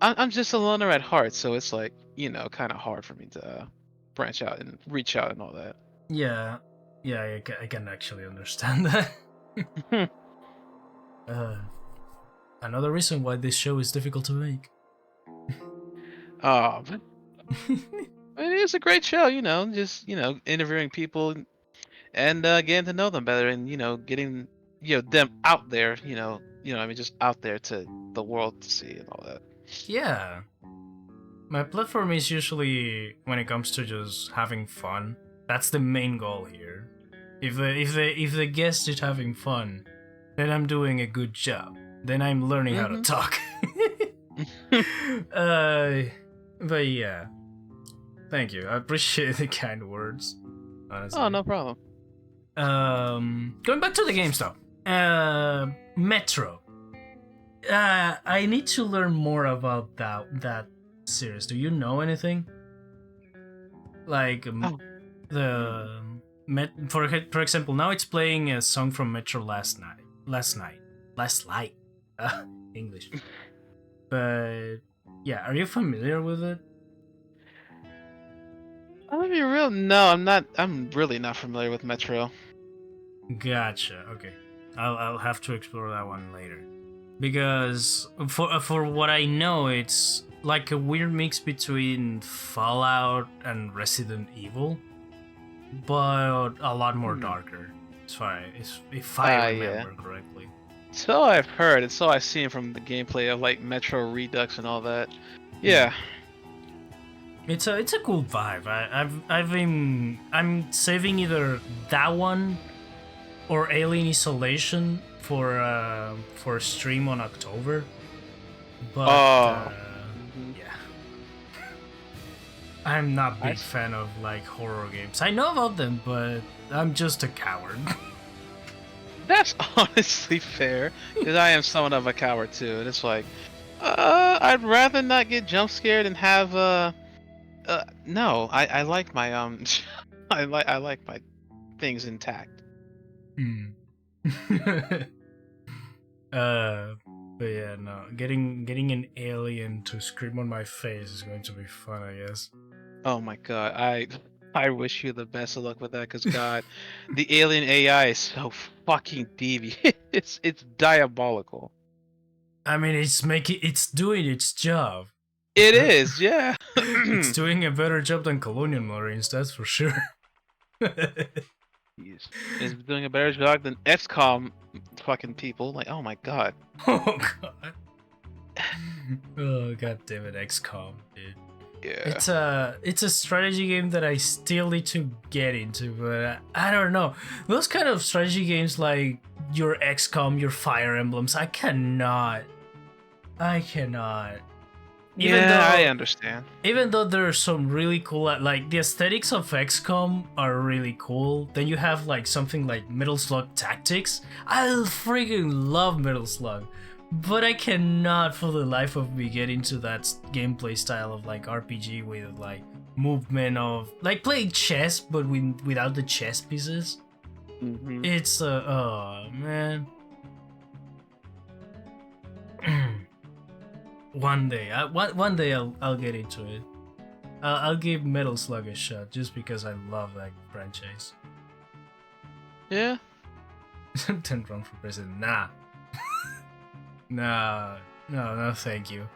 I'm just a loner at heart, so it's like kind of hard for me to branch out and reach out and all that. Yeah, I can actually understand that. Another reason why this show is difficult to make. Oh, but it is a great show, just interviewing people and getting to know them better, and getting them out there, I mean, just out there to the world to see and all that. Yeah. My platform is usually when it comes to just having fun. That's the main goal here. If the guest is having fun, then I'm doing a good job. Then I'm learning how to talk. But yeah. Thank you. I appreciate the kind words. Honestly. Oh, no problem. Going back to the games though. Metro. I need to learn more about that series. Do you know anything? Like for example, now it's playing a song from Metro last night. English. But yeah, are you familiar with it? I'll be real. No, I'm not. I'm really not familiar with Metro. Gotcha. Okay, I'll have to explore that one later. Because for what I know, it's like a weird mix between Fallout and Resident Evil, but a lot more darker. If I remember correctly. So I've heard, and so I've seen from the gameplay of like Metro Redux and all that. Yeah. It's a cool vibe. I'm saving either that one or Alien Isolation for a stream on October. But yeah, I'm not a big fan of like horror games. I know about them, but I'm just a coward. That's honestly fair, because I am somewhat of a coward too. And it's like, I'd rather not get jump scared and have no. I like my I like my things intact. But yeah, no. Getting an alien to scream on my face is going to be fun, I guess. Oh my god, I wish you the best of luck with that, because God, the alien AI is so fucking devious. It's diabolical. I mean, it's doing its job. It is, yeah. It's doing a better job than Colonial Marines, that's for sure. It's doing a better job than XCOM fucking people. Like, oh my god. Oh god. Oh god damn it, XCOM, dude. Yeah. It's a strategy game that I still need to get into, but I don't know. Those kind of strategy games like your XCOM, your Fire Emblems, I cannot. I understand. Even though there are some really cool, like the aesthetics of XCOM are really cool. Then you have like something like Metal Slug Tactics. I freaking love Metal Slug, but I cannot for the life of me get into that gameplay style of like RPG with like movement of like playing chess, but without the chess pieces. Mm-hmm. It's oh man. One day I'll get into it. I'll give Metal Slug a shot just because I love that franchise. Yeah. Then run for president. Nah. Nah. No, thank you.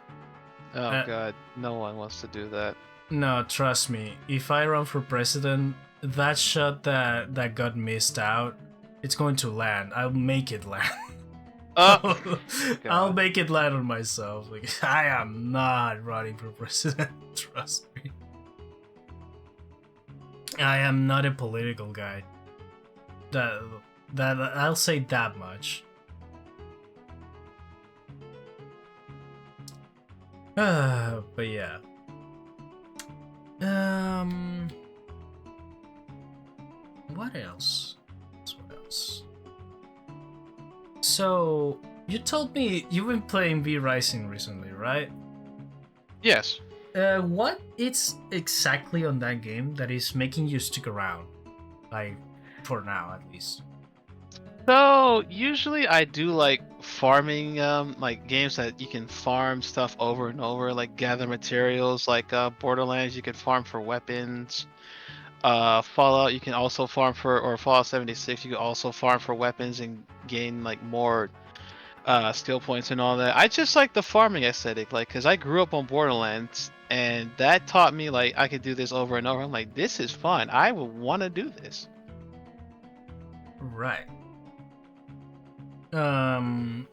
Oh god, no one wants to do that. No, trust me. If I run for president, that shot that got missed out, it's going to land. I'll make it land. I'll make it land on myself. Like, I am not running for president. Trust me. I am not a political guy. That I'll say that much. But yeah. What else? So, you told me you've been playing V Rising recently, right? Yes. What is exactly on that game that is making you stick around? Like, for now at least. So usually I do like farming, like games that you can farm stuff over and over, like gather materials. Like Borderlands, you can farm for weapons. Fallout, you can also farm for, or Fallout 76, you can also farm for weapons and gain like more skill points and all that. I just like the farming aesthetic, like, cause I grew up on Borderlands, and that taught me like I could do this over and over. I'm like, this is fun. I would want to do this. Right.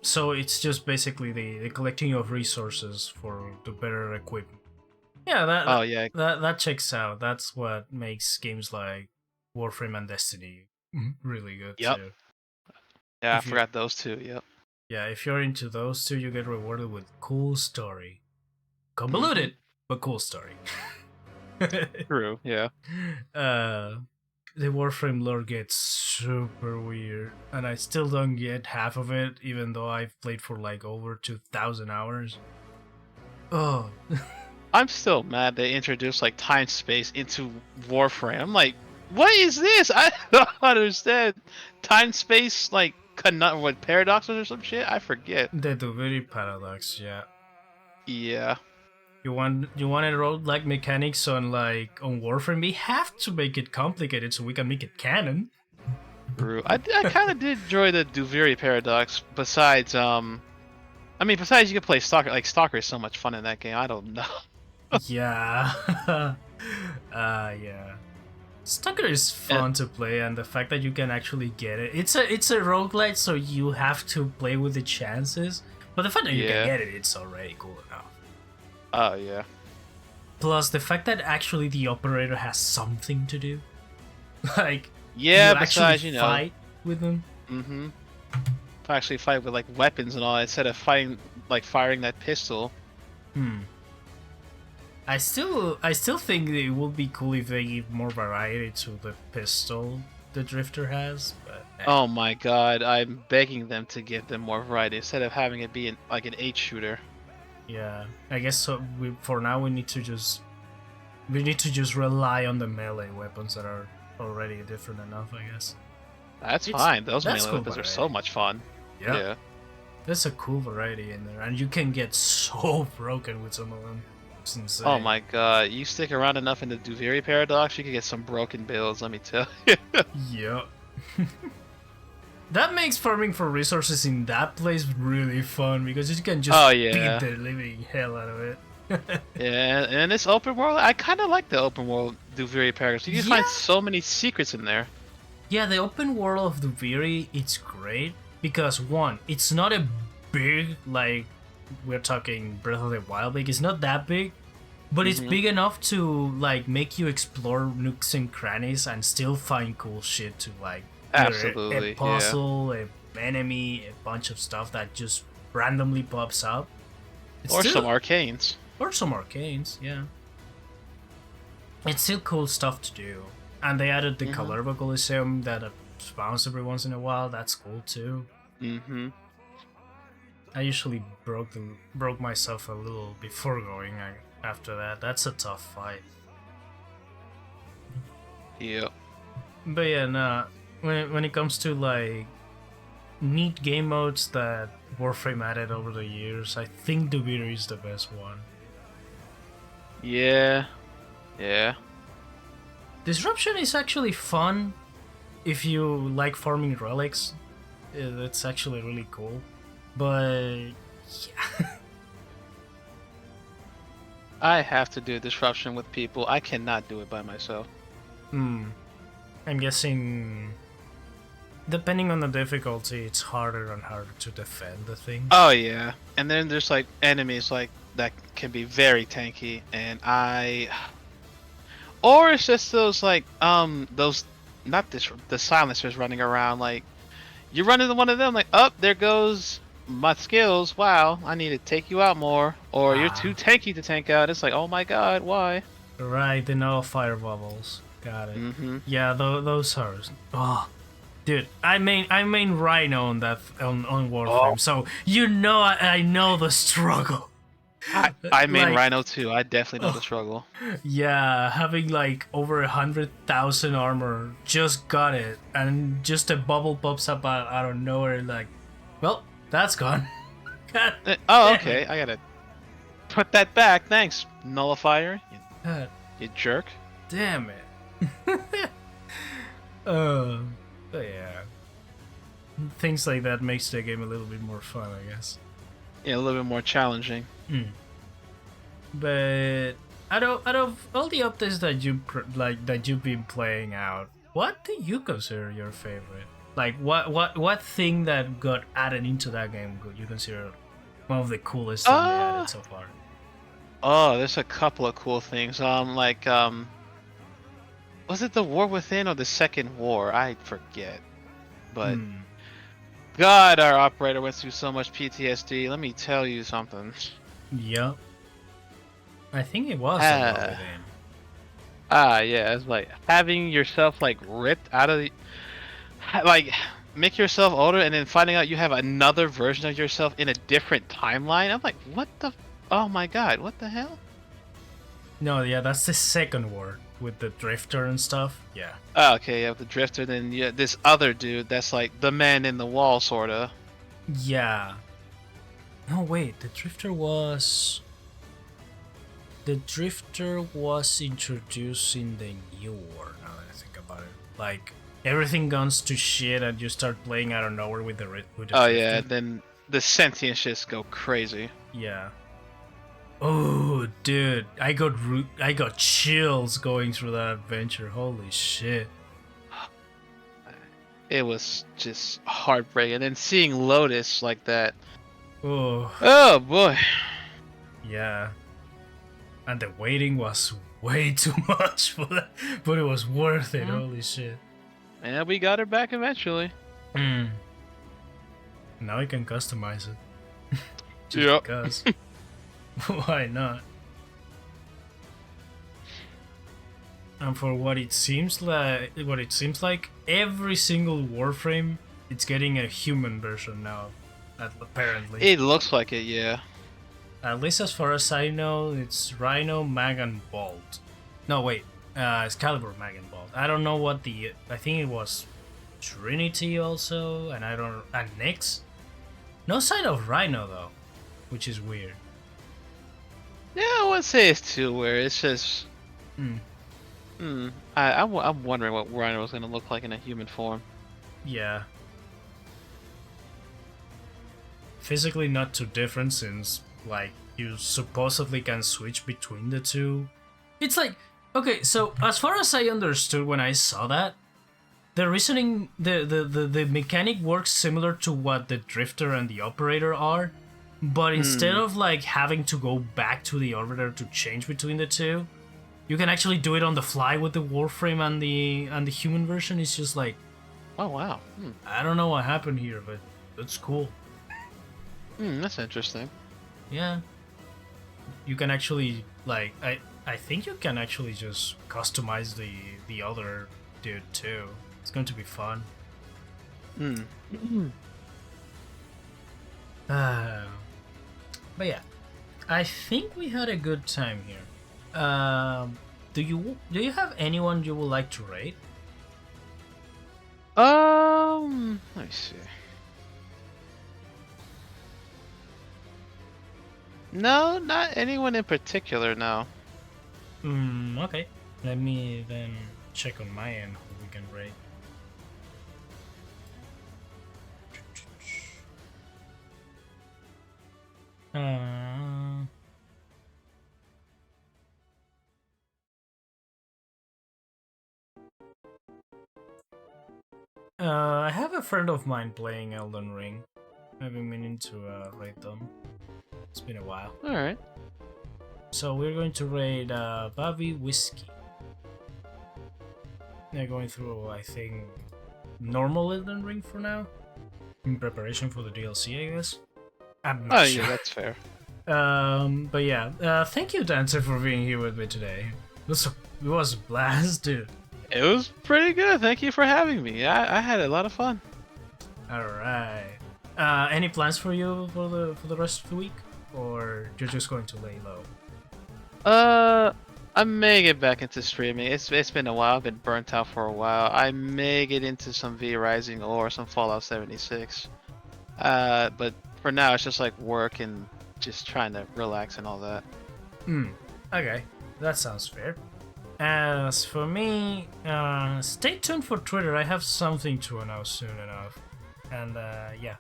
So it's just basically the collecting of resources for the better equipment. Yeah, that checks out. That's what makes games like Warframe and Destiny really good Yep. too. Yeah, I forgot those two. Yep. Yeah, if you're into those two, you get rewarded with cool story. Convoluted, but cool story. True, yeah. The Warframe lore gets super weird, and I still don't get half of it, even though I've played for like over 2,000 hours. Oh. I'm still mad they introduced like time space into Warframe. I'm like, what is this? I don't understand. Time space, like, what, paradoxes or some shit? I forget. The Duviri paradox, yeah. Yeah. You want a roguelike mechanics on Warframe? We have to make it complicated so we can make it canon. True. I kind of did enjoy the Duviri paradox. Besides, besides you can play Stalker. Like Stalker is so much fun in that game. I don't know. Yeah. Yeah. Stalker is fun to play, and the fact that you can actually get it. It's a roguelite, so you have to play with the chances. But the fact that you can get it, it's already cool enough. Oh, yeah. Plus, the fact that actually the operator has something to do. Like, yeah, you besides, actually fight with them. Mm-hmm. Actually fight with, like, weapons and all, instead of fighting, like, firing that pistol. I still think it would be cool if they give more variety to the pistol the Drifter has, but... Oh my god, I'm begging them to give them more variety, instead of having it be like an 8-shooter. Yeah, I guess so. For now, we need to just rely on the melee weapons that are already different enough. I guess that's fine. Those melee cool weapons are so much fun. Yeah, there's a cool variety in there, and you can get so broken with some of them. It's insane. Oh my god, you stick around enough in the Duviri paradox, you can get some broken builds. Let me tell you. Yep. that makes farming for resources in that place really fun because you can just Oh beat yeah. the living hell out of it. Yeah, and this open world, I kind of like the open world Duviri Paradise. You can Yeah. find so many secrets in there. Yeah, the open world of Duviri, it's great because one, it's not a big like we're talking Breath of the Wild big. It's not that big, but it's big enough to like make you explore nooks and crannies and still find cool shit to like either Absolutely, a puzzle, a enemy, a bunch of stuff that just randomly pops up. It's Or still, some arcanes. or some arcanes, yeah. It's still cool stuff to do. And they added the Kalerva Coliseum that spawns every once in a while. That's cool too. I usually broke myself a little before going. After that, that's a tough fight. Yep. But yeah, nah. When it comes to like neat game modes that Warframe added over the years, I think Duviri is the best one. Yeah. Yeah. Disruption is actually fun if you like farming relics. It's actually really cool. But yeah. I have to do disruption with people. I cannot do it by myself. I'm guessing depending on the difficulty, it's harder and harder to defend the thing. Oh yeah. And then there's like enemies like that can be very tanky, and or it's just those like those not the silencers running around. Like you run into one of them, like there goes my skills. Wow, I need to take you out more, or you're too tanky to tank out. It's like, oh my god, why? Right, the no fire bubbles. Got it. Yeah, those are. Oh, dude, I main Rhino on that on Warframe, so you know I know the struggle. I main Rhino too. I definitely know the struggle. Yeah, having like over 100,000 armor, just got it, and just a bubble pops up out of nowhere. Like, well, that's gone. God oh, okay. I gotta put that back. Thanks, nullifier. You jerk. Damn it. But yeah, things like that makes the game a little bit more fun, I guess. Yeah, a little bit more challenging. But out of all the updates that that you've been playing out, what do you consider your favorite? Like what thing that got added into that game would you consider one of the coolest things they added so far? Oh, there's a couple of cool things. Was it the War Within or the Second War? I forget. But God, our operator went through so much PTSD. Let me tell you something. Yep. I think it was the War Within. Yeah, it's like having yourself like ripped out of the, like make yourself older and then finding out you have another version of yourself in a different timeline. I'm like, what the? Oh my god, what the hell? No, yeah, that's the Second War with the Drifter and stuff. Yeah. Oh, okay, yeah, the Drifter. Then this other dude that's like the man in the wall, sorta. Yeah. No, wait, the Drifter was introduced in the New War. Now that I think about it, like everything guns to shit, and you start playing out of nowhere with the Oh yeah, then the sentient shits go crazy. Yeah. Oh, dude, I got chills going through that adventure. Holy shit. It was just heartbreaking. And then seeing Lotus like that. Oh boy. Yeah. And the waiting was way too much for that, but it was worth it. Holy shit. And we got her back eventually. Now I can customize it. Yep. Because. Why not? And for what it seems like, every single Warframe, it's getting a human version now. Apparently. It looks like it, yeah. At least as far as I know, it's Rhino, Mag, and Bolt. No, wait. Excalibur, Mag, and Bolt. I don't know what I think it was Trinity also, and and Nyx. No sign of Rhino though, which is weird. Yeah, I wouldn't say it's too weird. It's just, I'm wondering what Rhino was gonna look like in a human form. Yeah. physically not too different since like you supposedly can switch between the two. It's like, okay, so as far as I understood when I saw that, the reasoning, the mechanic works similar to what the drifter and the operator are, but instead of like having to go back to the operator to change between the two, you can actually do it on the fly with the Warframe and the human version. It's just like, Oh wow. I don't know what happened here, but it's cool. That's interesting. Yeah, you can actually like I think you can actually just customize the other dude too. It's going to be fun. But yeah, I think we had a good time here. Do you have anyone you would like to rate? Let me see. No, not anyone in particular. No. Okay. Let me then check on my end who we can rate. I have a friend of mine playing Elden Ring. I've been meaning to rate them. It's been a while. All right. So we're going to rate Bavi Whiskey. They're going through, I think, normal Elden Ring for now, in preparation for the DLC, I guess. I'm not sure. Yeah, that's fair. But yeah, thank you, Dante, for being here with me today. It was a blast, dude. It was pretty good. Thank you for having me. I had a lot of fun. All right. Any plans for you for the rest of the week, or you're just going to lay low? I may get back into streaming. It's been a while. I've been burnt out for a while. I may get into some V Rising or some Fallout 76. But for now, it's just like work and just trying to relax and all that. Okay, that sounds fair. As for me, stay tuned for Twitter. I have something to announce soon enough. And yeah,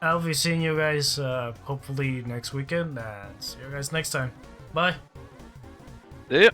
I'll be seeing you guys hopefully next weekend. And see you guys next time. Bye. Yep.